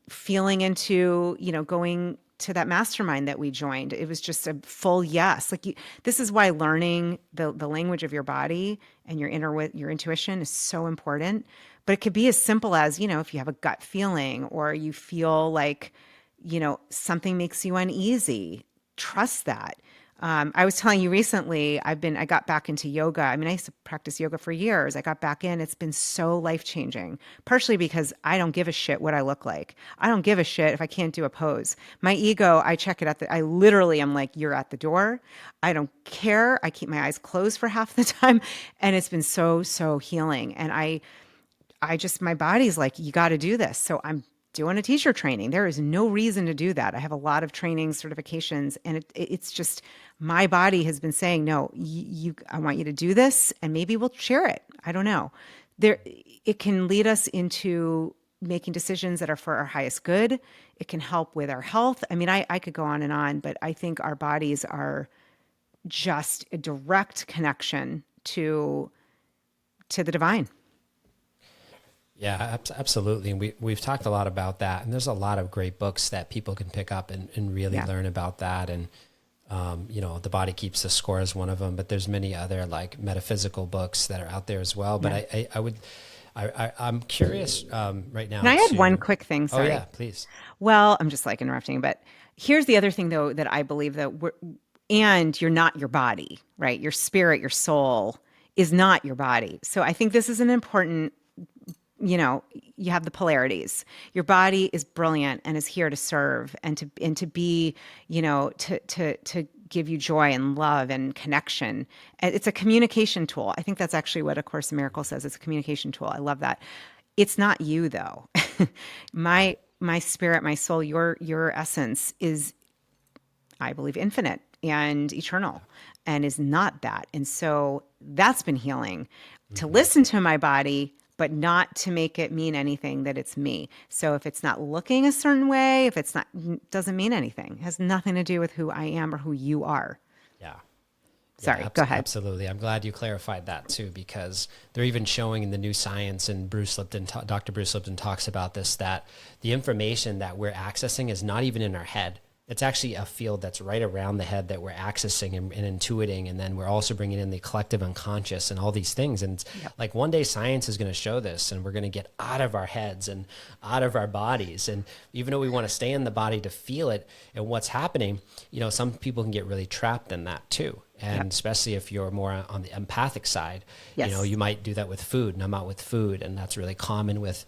Feeling into, going to that mastermind that we joined. It was just a full yes. This is why learning the language of your body and your intuition is so important. But it could be as simple as, if you have a gut feeling or you feel like, something makes you uneasy, trust that. I was telling you recently, I got back into yoga. I mean, I used to practice yoga for years. I got back in. It's been so life-changing, partially because I don't give a shit what I look like. I don't give a shit if I can't do a pose. My ego, I check it I literally am like, you're at the door. I don't care. I keep my eyes closed for half the time. And it's been so, so healing. And my body's like, you got to do this. So I'm doing a teacher training. There is no reason to do that. I have a lot of training certifications, and it's just my body has been saying, no, I want you to do this, and maybe we'll share it. I don't know. It can lead us into making decisions that are for our highest good. It can help with our health. I mean, I could go on, but I think our bodies are just a direct connection to the divine. Yeah, absolutely. And we've talked a lot about that. And there's a lot of great books that people can pick up and really learn about that. And, The Body Keeps the Score is one of them, but there's many other like metaphysical books that are out there as well. But I'm curious right now. Can I add one quick thing? Oh Sorry. yeah, please. Well, I'm just like interrupting, but here's the other thing though that I believe and you're not your body, right? Your spirit, your soul is not your body. So I think this is an important, you have the polarities. Your body is brilliant and is here to serve and to be, to give you joy and love and connection. And it's a communication tool. I think that's actually what A Course in Miracles says. It's a communication tool. I love that. It's not you though. My spirit, my soul, your essence is, I believe, infinite and eternal and is not that. And so that's been healing to listen to my body, but not to make it mean anything that it's me. So if it's not looking a certain way, if it's not, doesn't mean anything. It has nothing to do with who I am or who you are. Yeah. Sorry, go ahead. Absolutely. I'm glad you clarified that too, because they're even showing in the new science, and Dr. Bruce Lipton talks about this, that the information that we're accessing is not even in our head. It's actually a field that's right around the head that we're accessing and intuiting. And then we're also bringing in the collective unconscious and all these things. And like one day science is going to show this, and we're going to get out of our heads and out of our bodies. And even though we want to stay in the body to feel it and what's happening, some people can get really trapped in that too. And especially if you're more on the empathic side, you might do that with food, numb out with food. And that's really common with,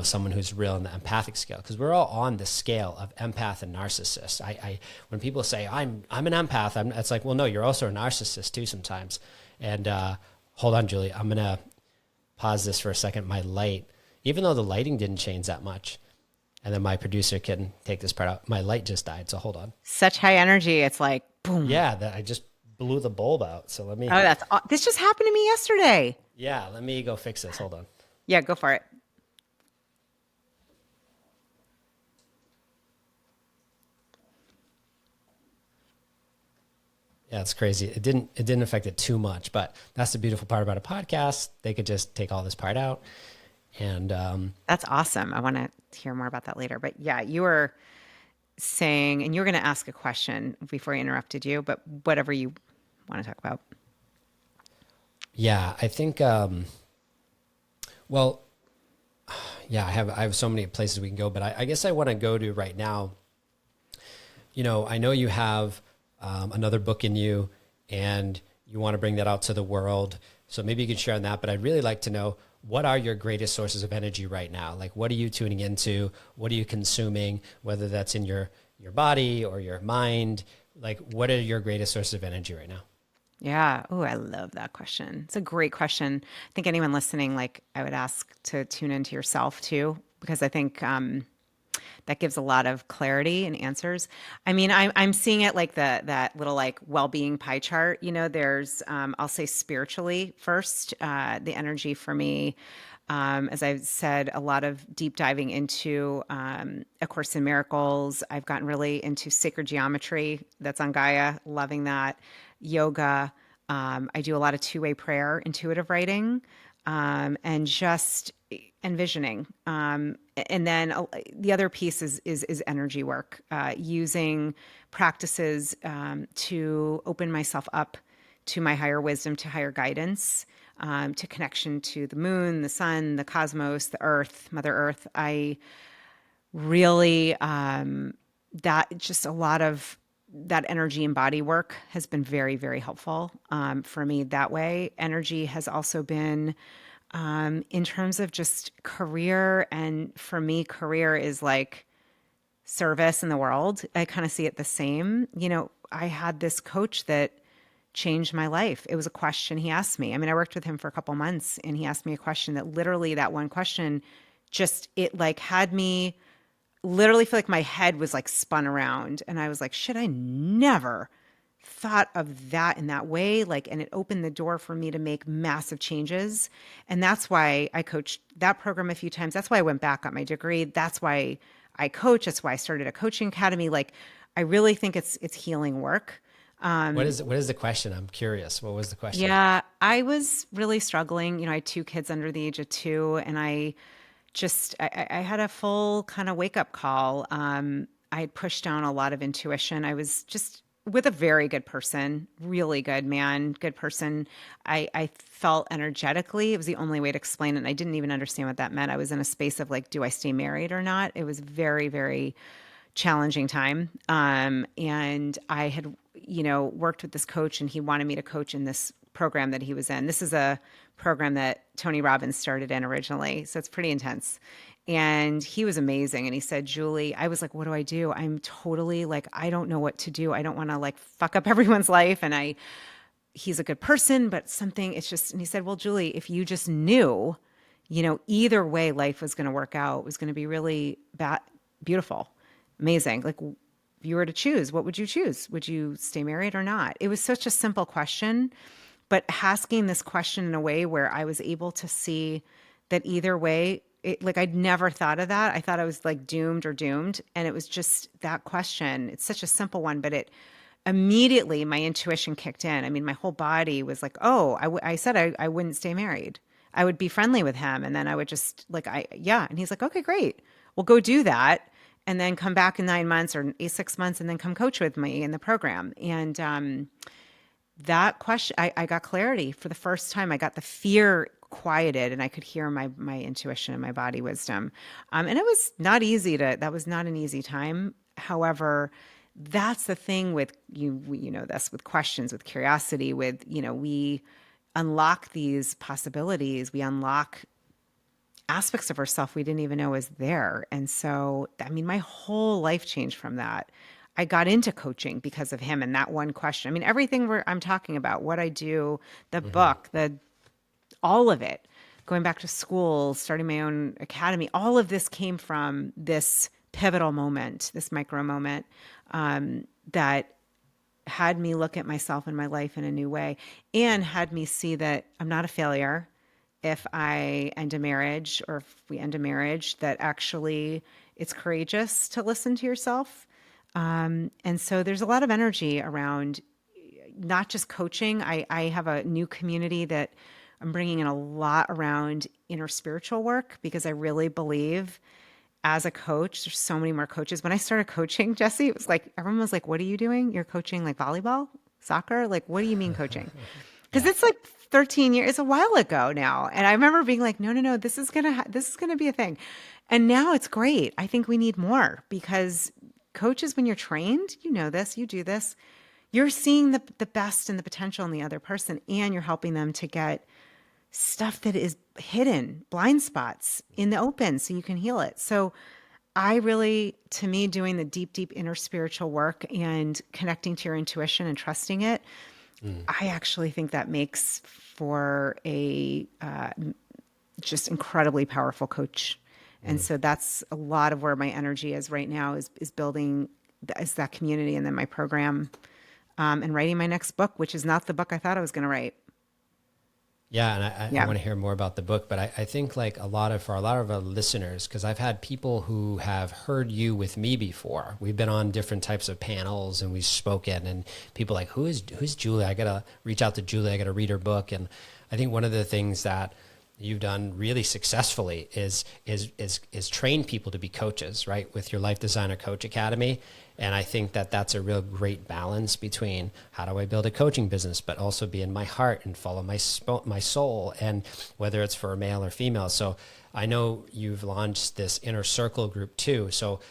someone who's real on the empathic scale, because we're all on the scale of empath and narcissist. When people say I'm an empath, it's like, well, no, you're also a narcissist too sometimes. And hold on, Julie, I'm going to pause this for a second. My light, even though the lighting didn't change that much, and then my producer can take this part out, my light just died. So hold on. Such high energy. It's like, boom. Yeah, that I just blew the bulb out. So let me. Oh, this just happened to me yesterday. Yeah, let me go fix this. Hold on. Yeah, go for it. Yeah, it's crazy. It didn't affect it too much, but that's the beautiful part about a podcast. They could just take all this part out. And that's awesome. I want to hear more about that later. But yeah, you were saying, and you were going to ask a question before I interrupted you, but whatever you want to talk about. Yeah, I think, well, yeah, I have so many places we can go, but I guess I want to go to right now. I know you have another book in you and you want to bring that out to the world. So maybe you can share on that, but I'd really like to know, what are your greatest sources of energy right now? Like, what are you tuning into? What are you consuming, whether that's in your body or your mind? Like, what are your greatest sources of energy right now? Yeah. Oh, I love that question. It's a great question. I think anyone listening, like, I would ask to tune into yourself too, because I think that gives a lot of clarity and answers. I mean, I'm seeing it like that little like well-being pie chart. There's I'll say spiritually first, the energy for me. As I've said, a lot of deep diving into A Course in Miracles. I've gotten really into sacred geometry. That's on Gaia, loving that. Yoga. I do a lot of two-way prayer, intuitive writing, and just envisioning. And then the other piece is energy work, using practices to open myself up to my higher wisdom, to higher guidance, to connection to the moon, the sun, the cosmos, the earth, Mother Earth. I really, that just a lot of that energy and body work has been very, very helpful for me that way. Energy has also been in terms of just career. And for me, career is like service in the world. I kind of see it the same. I had this coach that changed my life. It was a question he asked me. I mean, I worked with him for a couple months and he asked me a question that literally, that one question, just it like had me literally feel like my head was like spun around. And I was like, shit, I never thought of that in that way. Like, and it opened the door for me to make massive changes. And that's why I coached that program a few times. That's why I went back, got my degree. That's why I coach. That's why I started a coaching academy. Like, I really think it's healing work. What is the question? I'm curious. What was the question? Yeah, I was really struggling. I had two kids under the age of two, and I had a full kind of wake up call. I had pushed down a lot of intuition. I was just with a very good person, really good man, good person. I felt energetically, it was the only way to explain it. And I didn't even understand what that meant. I was in a space of like, do I stay married or not? It was very, very challenging time. And I had, worked with this coach and he wanted me to coach in this program that he was in. This is a program that Tony Robbins started in originally. So it's pretty intense. And he was amazing. And he said, Julie, I was like, what do I do? I'm totally like, I don't know what to do. I don't want to like fuck up everyone's life. And he's a good person, but something, it's just, and he said, well, Julie, if you just knew, either way life was going to work out, it was going to be really beautiful, amazing. Like, if you were to choose, what would you choose? Would you stay married or not? It was such a simple question, but asking this question in a way where I was able to see that either way, like I'd never thought of that. I thought I was like doomed or doomed. And it was just that question. It's such a simple one, but it immediately my intuition kicked in. I mean, my whole body was like, oh, I said I wouldn't stay married. I would be friendly with him. And then I would just like, yeah. And he's like, okay, great. Well, go do that. And then come back in 9 months or 6 months and then come coach with me in the program. And that question, I got clarity for the first time. I got the fear quieted and I could hear my intuition and my body wisdom. And it was not easy that was not an easy time. However, that's the thing with this with questions, with curiosity, with, we unlock these possibilities. We unlock aspects of ourselves we didn't even know was there. And so, I mean, my whole life changed from that. I got into coaching because of him and that one question. I mean, everything I'm talking about, what I do, the book, all of it, going back to school, starting my own academy, all of this came from this pivotal moment, this micro moment that had me look at myself and my life in a new way and had me see that I'm not a failure if I end a marriage or if we end a marriage, that actually it's courageous to listen to yourself. And so there's a lot of energy around not just coaching. I have a new community that I'm bringing in a lot around inner spiritual work because I really believe as a coach, there's so many more coaches. When I started coaching, Jesse, it was like, everyone was like, what are you doing? You're coaching like volleyball, soccer? Like, what do you mean coaching? Because Yeah. it's like 13 years. It's a while ago now. And I remember being like, no, no, no, this is going to be a thing. And now it's great. I think we need more because coaches, when you're trained, you know this, you do this, you're seeing the best and the potential in the other person, and you're helping them to get stuff that is hidden, blind spots in the open so you can heal it. So I really, to me, doing the deep, deep inner spiritual work and connecting to your intuition and trusting it, Mm. I actually think that makes for a just incredibly powerful coach. And Mm. so that's a lot of where my energy is right now is building is that community, and then my program, and writing my next book, which is not the book I thought I was going to write. Yeah, and I Yeah. want to hear more about the book, but I think like for a lot of our listeners, because I've had people who have heard you with me before. We've been on different types of panels and we've spoken, and people like, who's Julie? I gotta reach out to Julie. I gotta read her book. And I think one of the things that you've done really successfully is train people to be coaches, right? With your Life Designer Coach Academy. And I think that that's a real great balance between how do I build a coaching business, but also be in my heart and follow my soul, and whether it's for a male or female. So I know you've launched this inner circle group too. So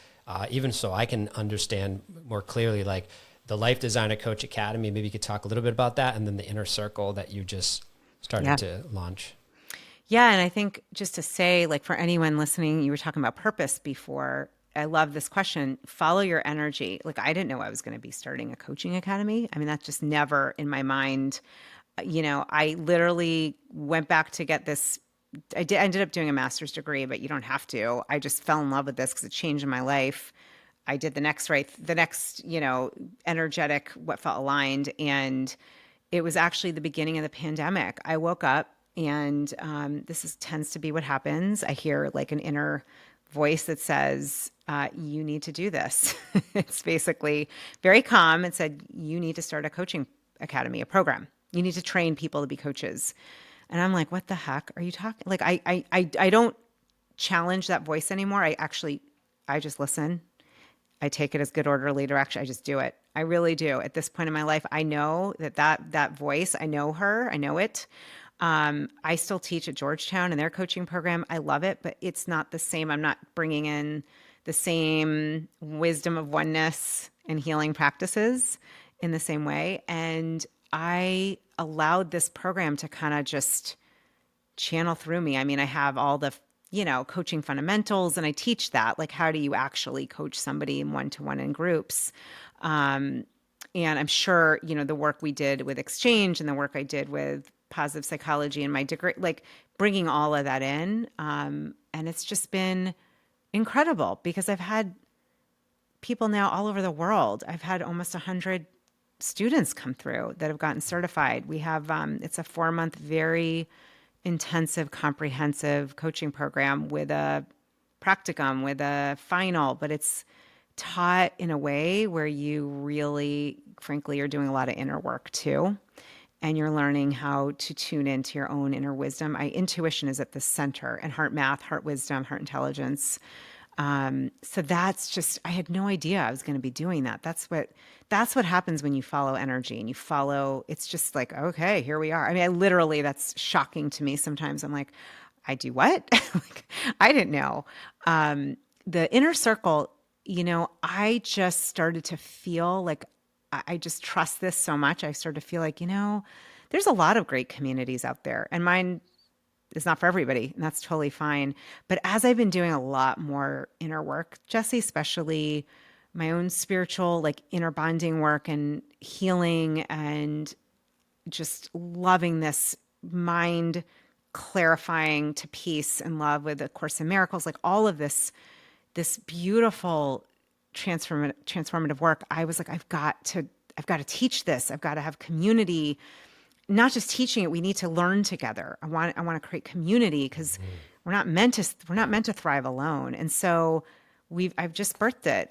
even so I can understand more clearly, like the Life Designer Coach Academy, maybe you could talk a little bit about that, and then the inner circle that you just started Yeah. to launch. Yeah. And I think just to say, like, for anyone listening, you were talking about purpose before. I love this question. Follow your energy. Like, I didn't know I was going to be starting a coaching academy. I mean, that's just never in my mind. I literally went back to get this. Ended up doing a master's degree, but you don't have to. I just fell in love with this because it changed my life. I did the next, energetic, what felt aligned. And it was actually the beginning of the pandemic. I woke up, and tends to be what happens. I hear like an inner voice that says, you need to do this. It's basically very calm. It said, you need to start a coaching academy, a program. You need to train people to be coaches. And I'm like, what the heck are you talking? Like, I don't challenge that voice anymore. I just listen. I take it as good orderly direction. I just do it. I really do. At this point in my life, I know that voice, I know her, I know it. I still teach at Georgetown in their coaching program. I love it, but it's not the same. I'm not bringing in the same wisdom of oneness and healing practices in the same way. And I allowed this program to kind of just channel through me. I mean, I have all the, coaching fundamentals, and I teach that, like, how do you actually coach somebody in one-to-one in groups? And I'm sure, the work we did with exchange and the work I did with positive psychology and my degree, like bringing all of that in. And it's just been incredible because I've had people now all over the world. I've had almost 100 students come through that have gotten certified. We have, it's a 4-month, very intensive, comprehensive coaching program with a practicum, with a final, but it's taught in a way where you really, frankly, are doing a lot of inner work too. And you're learning how to tune into your own inner wisdom. Intuition is at the center, and heart math, heart wisdom, heart intelligence. So that's just, I had no idea I was going to be doing that. That's what happens when you follow energy and you follow, it's just like, okay, here we are. I mean, I literally, that's shocking to me. Sometimes I'm like, I do what? Like, I didn't know. The inner circle, I just started to feel like I just trust this so much. I started to feel like, there's a lot of great communities out there, and mine is not for everybody, and that's totally fine. But as I've been doing a lot more inner work, Jesse, especially my own spiritual, like inner bonding work and healing, and just loving this mind clarifying to peace and love with the Course in Miracles, like all of this beautiful transformative work. I was like, I've got to teach this. I've got to have community, not just teaching it. We need to learn together. I want to create community because we're not meant to thrive alone. And so I've just birthed it.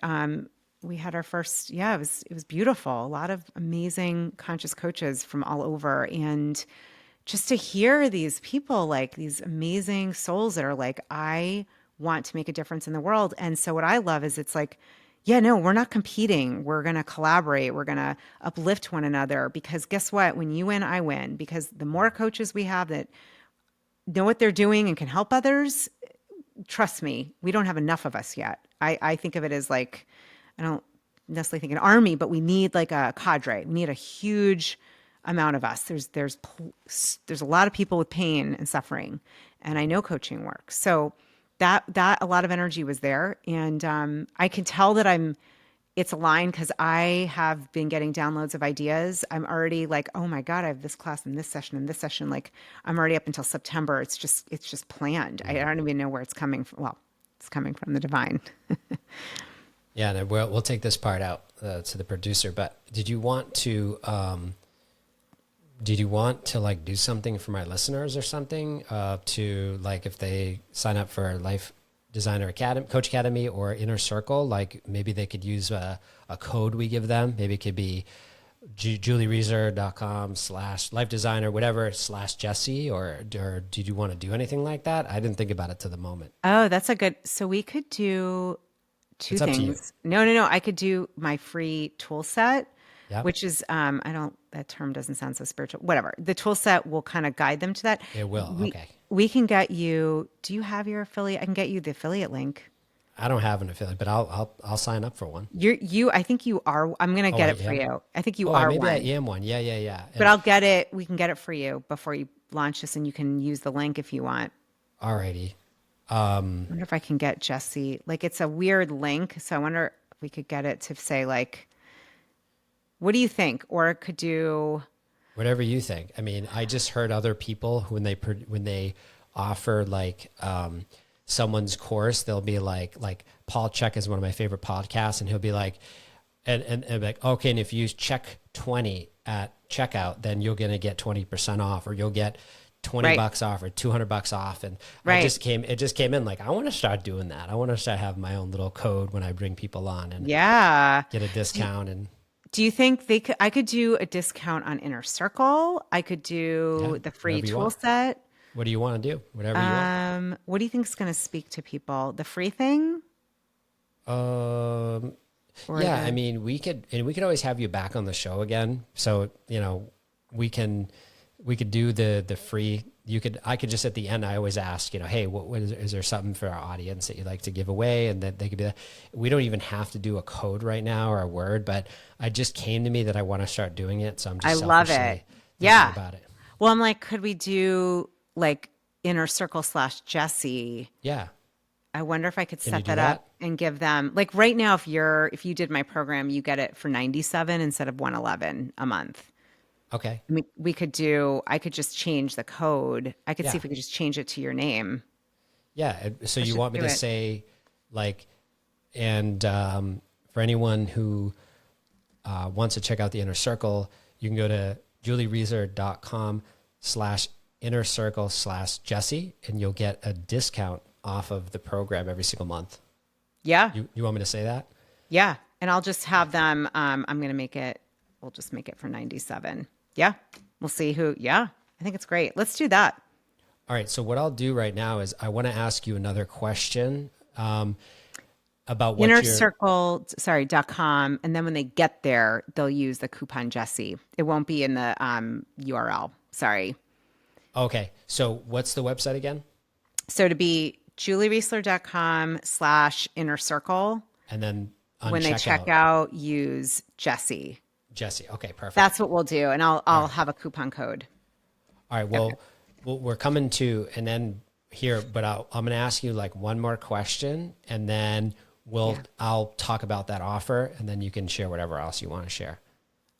We had our first, it was beautiful. A lot of amazing conscious coaches from all over. And just to hear these people, like these amazing souls that are like, I want to make a difference in the world. And so what I love is it's like, Yeah, no, we're not competing. We're going to collaborate. We're going to uplift one another because guess what? When you win, I win. Because the more coaches we have that know what they're doing and can help others, trust me, we don't have enough of us yet. I think of it as like, I don't necessarily think an army, but we need like a cadre. We need a huge amount of us. There's a lot of people with pain and suffering, and I know coaching works. So that a lot of energy was there, and I can tell that it's aligned because I have been getting downloads of ideas. I'm already like, oh my God, I have this class and this session and this session. Like I'm already up until September. It's just planned. I don't even know where it's coming from. Well, it's coming from the divine. Yeah, and we'll take this part out to the producer. But did you want to like do something for my listeners or something to like if they sign up for Life Designer Academy, Coach Academy or Inner Circle, like maybe they could use a code we give them. Maybe it could be juliereisler.com/life designer, whatever, /Jesse, or did you want to do anything like that? I didn't think about it to the moment. Oh, that's a good. So we could do two It's up to you. things. No. I could do my free tool set, Yeah, which is I don't that term doesn't sound so spiritual. Whatever. The tool set will kind of guide them to that. it will. We Okay. we can get you. Do you have your affiliate? I can get you the affiliate link. I don't have an affiliate, but I'll sign up for one. I think you are. I'm gonna Oh, get I it for am? you. I think you Oh, are maybe I one. am one. Yeah. But And I'll get it. We can get it for you before you launch this, and you can use the link if you want. alrighty. I wonder if I can get Jesse. Like it's a weird link, so I wonder if we could get it to say like, "What do you think?" Or it could do. Whatever you think. I mean, I just heard other people when they offer like someone's course, they'll be like Paul Check is one of my favorite podcasts, and he'll be like, and like, okay, and if you check 20 at checkout, then you're gonna get 20% off, or you'll get 20 Right. bucks off, or $200 off, and Right. it just came in like I want to start doing that. I want to start having my own little code when I bring people on and Yeah. get a discount and. Do you think I could do a discount on Inner Circle? I could Yeah, do the free whatever you tool want. set. What do you want to do? Whatever you want. What do you think is going to speak to people? The free thing Um, or yeah, I the mean, we could always have you back on the show again. So, we could do the free, I could just at the end, I always ask, hey, what is there something for our audience that you'd like to give away? And that they could be that. We don't even have to do a code right now or a word, but it just came to me that I want to start doing it. So I'm I just love selfishly it. thinking Yeah. about it. Well, I'm like, could we do like Inner Circle /Jesse? Yeah. I wonder if I could Can you set do that that? up and give them like right now, if you did my program, you get it for 97 instead of 111 a month. Okay. I mean, I could just change the code. I could see Yeah. if we could just change it to your name. Yeah. So Let's you just want me do to it. say like, and for anyone who wants to check out the Inner Circle, you can go to juliereisler.com/inner circle/Jesse, and you'll get a discount off of the program every single month. Yeah. You want me to say that? Yeah. And I'll just have them, we'll just make it for 97. Yeah. We'll see yeah. I think it's great. Let's do that. All right. So what I'll do right now is I want to ask you another question about what .com. And then when they get there, they'll use the coupon Jesse. It won't be in the URL. Sorry. Okay. So what's the website again? So to be juliereisler.com/inner circle. And then on When they check out, use Jesse. Jesse. Okay. Perfect. That's what we'll do. And I'll have a coupon code. All right. Well, we're coming to an end here, but I'm going to ask you like one more question, and then I'll talk about that offer, and then you can share whatever else you want to share.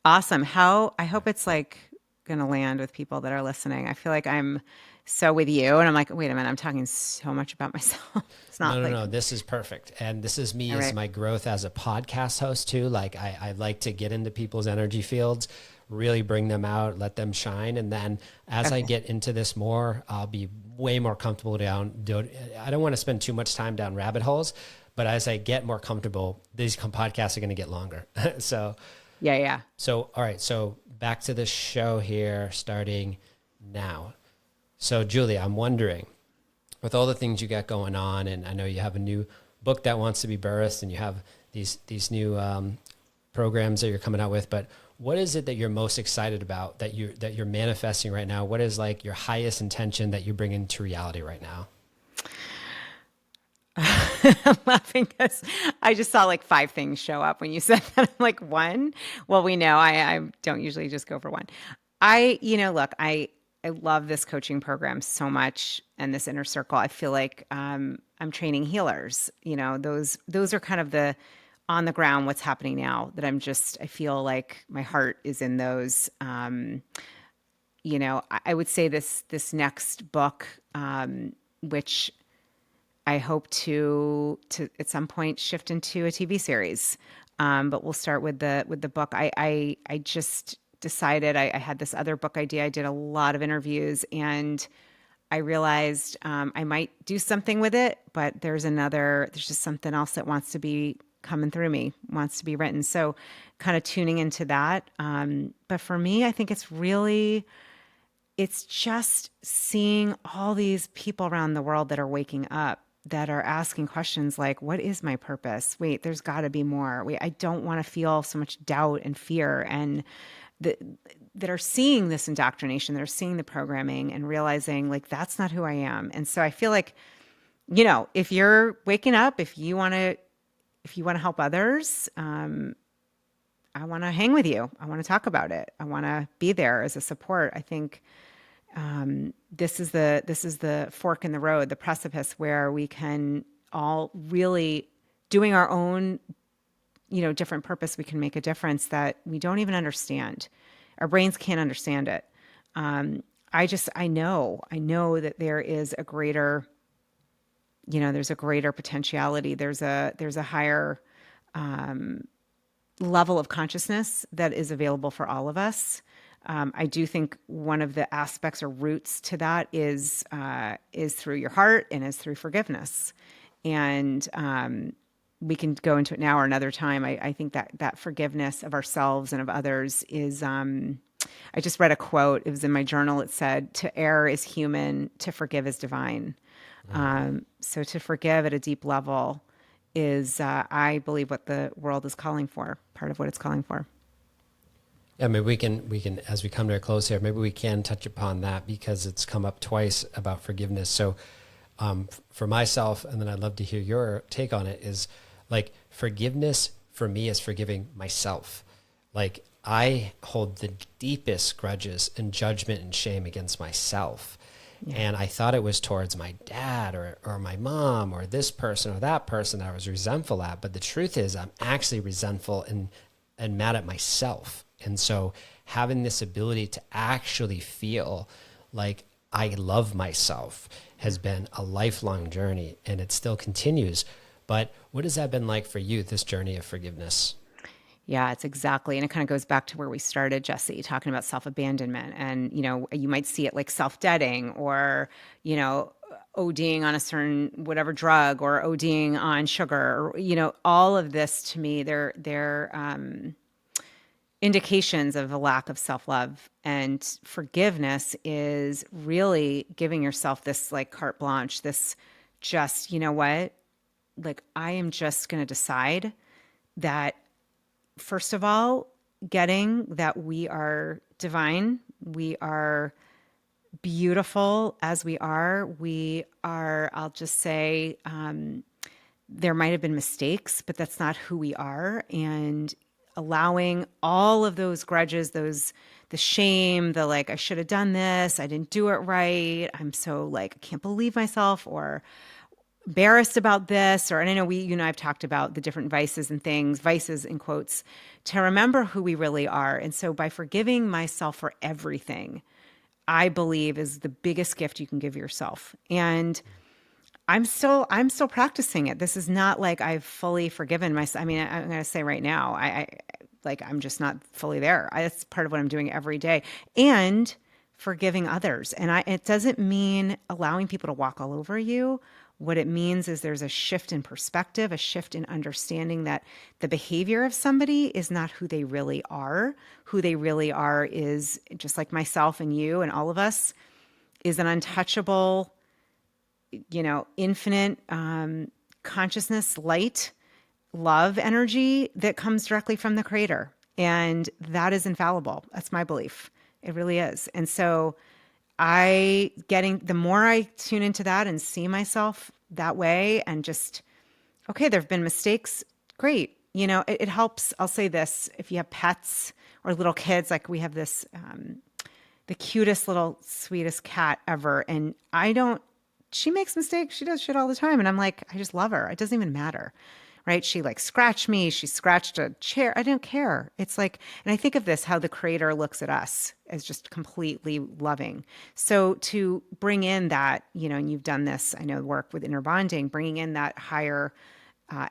Awesome. I hope it's like going to land with people that are listening. I feel like I'm so with you, and I'm like, wait a minute, I'm talking so much about myself. It's not No. This is perfect. And this is me All as right. my growth as a podcast host too. Like I like to get into people's energy fields, really bring them out, let them shine. And then as I get into this more, I'll be way more comfortable I don't want to spend too much time down rabbit holes, but as I get more comfortable, these podcasts are going to get longer. So Yeah. all right. So back to the show here, starting now. So Julie, I'm wondering, with all the things you got going on, and I know you have a new book that wants to be birthed, and you have these new programs that you're coming out with, but what is it that you're most excited about that you're manifesting right now? What is like your highest intention that you bring into reality right now? I'm laughing because I just saw like five things show up when you said that. I'm like, one? Well, we know I don't usually just go for one. Look, I love this coaching program so much and this inner circle. I feel like I'm training healers. Those are kind of the on the ground what's happening now that I feel like my heart is in those. I would say this next book, which I hope to at some point shift into a TV series. But we'll start with the book. I just decided I had this other book idea. I did a lot of interviews and I realized I might do something with it, but there's just something else that wants to be coming through me, wants to be written. So kind of tuning into that. But for me, I think it's just seeing all these people around the world that are waking up, that are asking questions like, what is my purpose? Wait, there's got to be more. Wait, I don't want to feel so much doubt and fear. And that are seeing this indoctrination, that are seeing the programming and realizing like, that's not who I am. And so I feel like, if you're waking up, if you want to help others, I want to hang with you. I want to talk about it. I want to be there as a support. I think this is the fork in the road, the precipice where we can all really doing our own, different purpose. We can make a difference that we don't even understand. Our brains can't understand it. I know that there is a greater, there's a greater potentiality. There's a higher level of consciousness that is available for all of us. I do think one of the aspects or roots to that is through your heart and is through forgiveness. And we can go into it now or another time. I think that forgiveness of ourselves and of others is. I just read a quote. It was in my journal. It said, "To err is human, to forgive is divine." So to forgive at a deep level is, I believe, what the world is calling for. Part of what it's calling for. Yeah, maybe we can, as we come to a close here, maybe we can touch upon that because it's come up twice about forgiveness. So for myself, and then I'd love to hear your take on it, is like forgiveness for me is forgiving myself. Like I hold the deepest grudges and judgment and shame against myself. Yeah. And I thought it was towards my dad or my mom or this person or that person that I was resentful at. But the truth is I'm actually resentful and mad at myself. And so having this ability to actually feel like I love myself has been a lifelong journey, and it still continues. But what has that been like for you, this journey of forgiveness? Yeah, it's exactly. And it kind of goes back to where we started, Jesse, talking about self-abandonment. And, you might see it like self-deading or, ODing on a certain whatever drug or ODing on sugar, or, all of this to me, they're indications of a lack of self-love. And forgiveness is really giving yourself this like carte blanche, this just, what, like, I am just going to decide that, first of all, getting that we are divine, we are beautiful as we are, I'll just say, there might have been mistakes, but that's not who we are. And allowing all of those grudges, the shame, the like, I should have done this, I didn't do it right, I'm so like, I can't believe myself, or embarrassed about this, or, and I know you and I have talked about the different vices and things, vices in quotes, to remember who we really are. And so by forgiving myself for everything, I believe is the biggest gift you can give yourself. And I'm still practicing it. This is not like I've fully forgiven myself. I mean, I'm going to say right now, I'm just not fully there. That's part of what I'm doing every day, and forgiving others. And it doesn't mean allowing people to walk all over you. What it means is there's a shift in perspective, a shift in understanding that the behavior of somebody is not who they really are. Who they really are is, just like myself and you and all of us, is an untouchable, infinite consciousness, light, love energy that comes directly from the creator. And that is infallible. That's my belief. It really is. And so the more I tune into that and see myself that way and just, okay, there've been mistakes. Great. It helps. I'll say this, if you have pets or little kids, like we have this, the cutest little sweetest cat ever. And she makes mistakes. She does shit all the time. And I'm like, I just love her. It doesn't even matter. Right. She like scratched me. She scratched a chair. I don't care. It's like, and I think of this, how the creator looks at us as just completely loving. So to bring in that, and you've done this, I know, work with inner bonding, bringing in that higher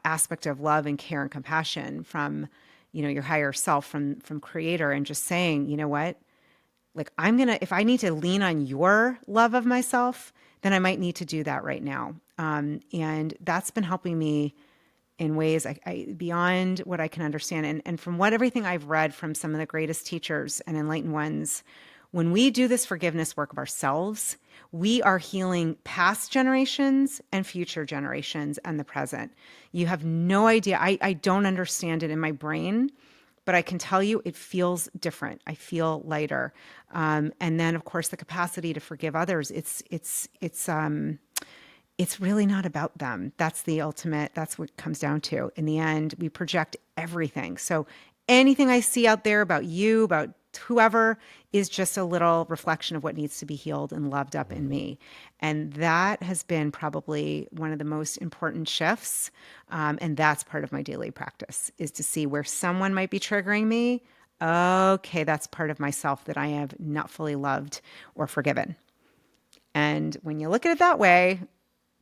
aspect of love and care and compassion from, your higher self, from creator, and just saying, you know what, like if I need to lean on your love of myself, then I might need to do that right now. And that's been helping me in ways beyond what I can understand. And from everything I've read from some of the greatest teachers and enlightened ones, when we do this forgiveness work of ourselves, we are healing past generations and future generations and the present. You have no idea. I don't understand it in my brain, but I can tell you it feels different. I feel lighter. And then of course the capacity to forgive others. It's really not about them. That's the ultimate, that's what it comes down to. In the end, we project everything. So anything I see out there about you, about whoever, is just a little reflection of what needs to be healed and loved up in me. And that has been probably one of the most important shifts. And that's part of my daily practice, is to see where someone might be triggering me. Okay, that's part of myself that I have not fully loved or forgiven. And when you look at it that way,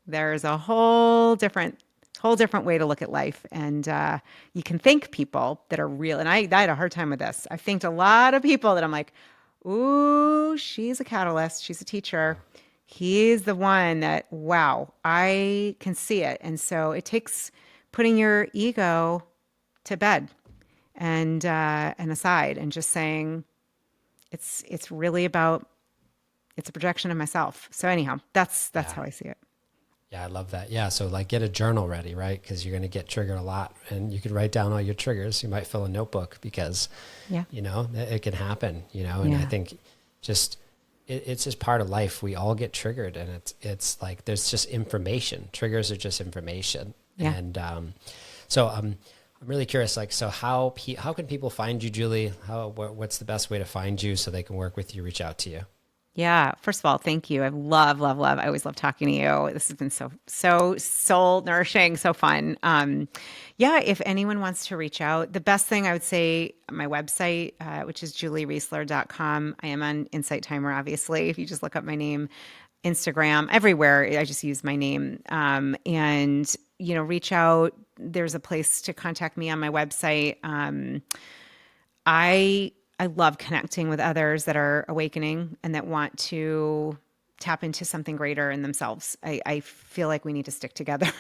there's a whole different way to look at life. And you can thank people that are real. And I had a hard time with this. I've thanked a lot of people that I'm like, ooh, she's a catalyst. She's a teacher. He's the one that, wow, I can see it. And so it takes putting your ego to bed and aside, and just saying it's really about, it's a projection of myself. So anyhow, that's how I see it. Yeah, I love that. Yeah. So like get a journal ready, right? Because you're going to get triggered a lot, and you can write down all your triggers. You might fill a notebook because, it can happen, and I think it's just part of life. We all get triggered, and it's like, there's just information. Triggers are just information. Yeah. And so I'm really curious, like, so how can people find you, Julie? What's the best way to find you so they can work with you, reach out to you? Yeah. First of all, thank you. I love, love, love. I always love talking to you. This has been so soul nourishing, so fun. If anyone wants to reach out, the best thing I would say, my website, which is juliereisler.com. I am on Insight Timer, obviously. If you just look up my name, Instagram, everywhere, I just use my name. And reach out. There's a place to contact me on my website. I love connecting with others that are awakening and that want to tap into something greater in themselves. I feel like we need to stick together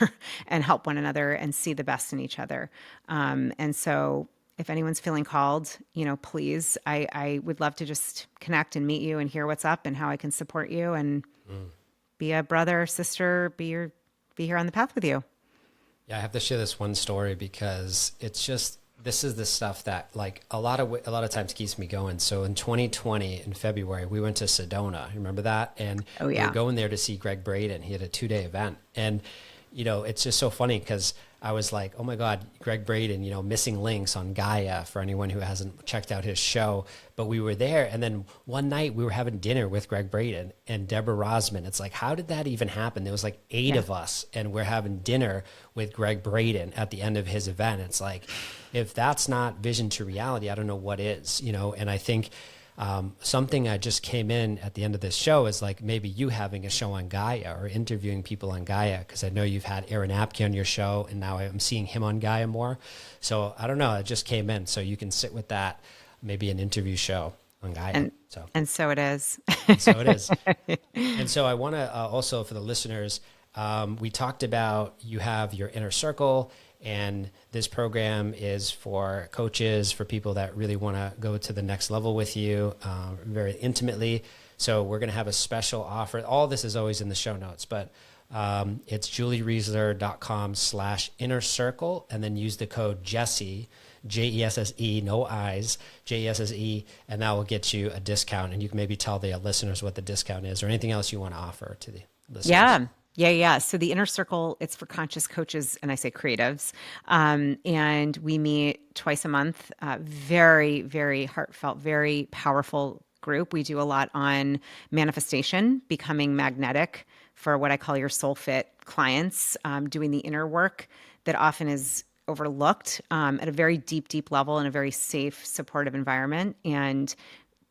and help one another and see the best in each other. And so if anyone's feeling called, please, I would love to just connect and meet you and hear what's up and how I can support you and be a brother or sister, be here on the path with you. Yeah, I have to share this one story because this is the stuff that like a lot of times keeps me going. So in 2020, in February, we went to Sedona. You remember that? And we were going there to see Gregg Braden. He had a 2-day event. And, it's just so funny because I was like, oh my God, Gregg Braden, missing links on Gaia for anyone who hasn't checked out his show. But we were there. And then one night we were having dinner with Gregg Braden and Deborah Rosman. It's like, how did that even happen? There was like 8 of us and we're having dinner with Gregg Braden at the end of his event. It's like, if that's not vision to reality, I don't know what is, and I think something I just came in at the end of this show is like maybe you having a show on Gaia or interviewing people on Gaia, because I know you've had Aaron Apke on your show and now I'm seeing him on Gaia more. So I don't know, it just came in. So you can sit with that, maybe an interview show on Gaia. And so it is. And so it is. And so I want to also, for the listeners, we talked about, you have your inner circle, and this program is for coaches, for people that really want to go to the next level with you very intimately. So we're going to have a special offer. All this is always in the show notes, but It's juliereisler.com/inner circle, and then use the code Jesse, Jesse, no I's, Jesse, and that will get you a discount. And you can maybe tell the listeners what the discount is or anything else you want to offer to the listeners. Yeah. So the inner circle, it's for conscious coaches, and I say creatives. And we meet twice a month. Very, very heartfelt, very powerful group. We do a lot on manifestation, becoming magnetic for what I call your soul fit clients, doing the inner work that often is overlooked at a very deep, deep level in a very safe, supportive environment. And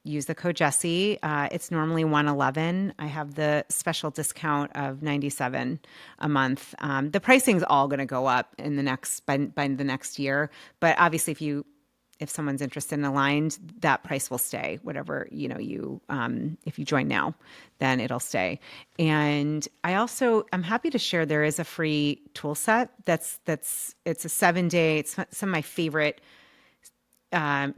use the code Jesse. It's normally 111. I have the special discount of 97 a month. The pricing's all going to go up in the next by the next year, but obviously if someone's interested and aligned, that price will stay. Whatever if you join now, then it'll stay. And I'm happy to share there is a free tool set it's a 7-day. It's some of my favorite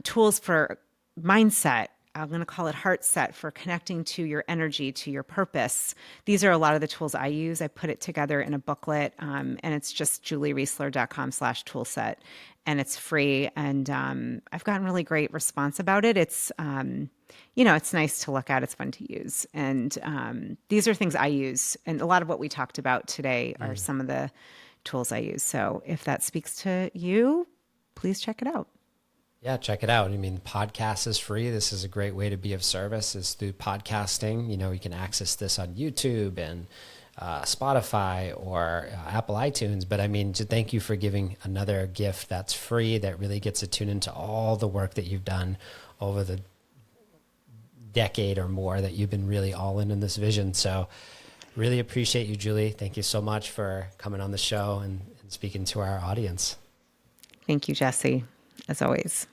tools for mindset. I'm going to call it heart set, for connecting to your energy, to your purpose. These are a lot of the tools I use. I put it together in a booklet, and it's just juliereisler.com/toolset, and it's free. And I've gotten really great response about it. It's, it's nice to look at. It's fun to use. And these are things I use. And a lot of what we talked about today are some of the tools I use. So if that speaks to you, please check it out. Yeah, check it out. I mean, podcast is free. This is a great way to be of service, is through podcasting. You can access this on YouTube and Spotify or Apple iTunes. But I mean, thank you for giving another gift that's free, that really gets to tune into all the work that you've done over the decade or more that you've been really all in this vision. So really appreciate you, Julie. Thank you so much for coming on the show and speaking to our audience. Thank you, Jesse, as always.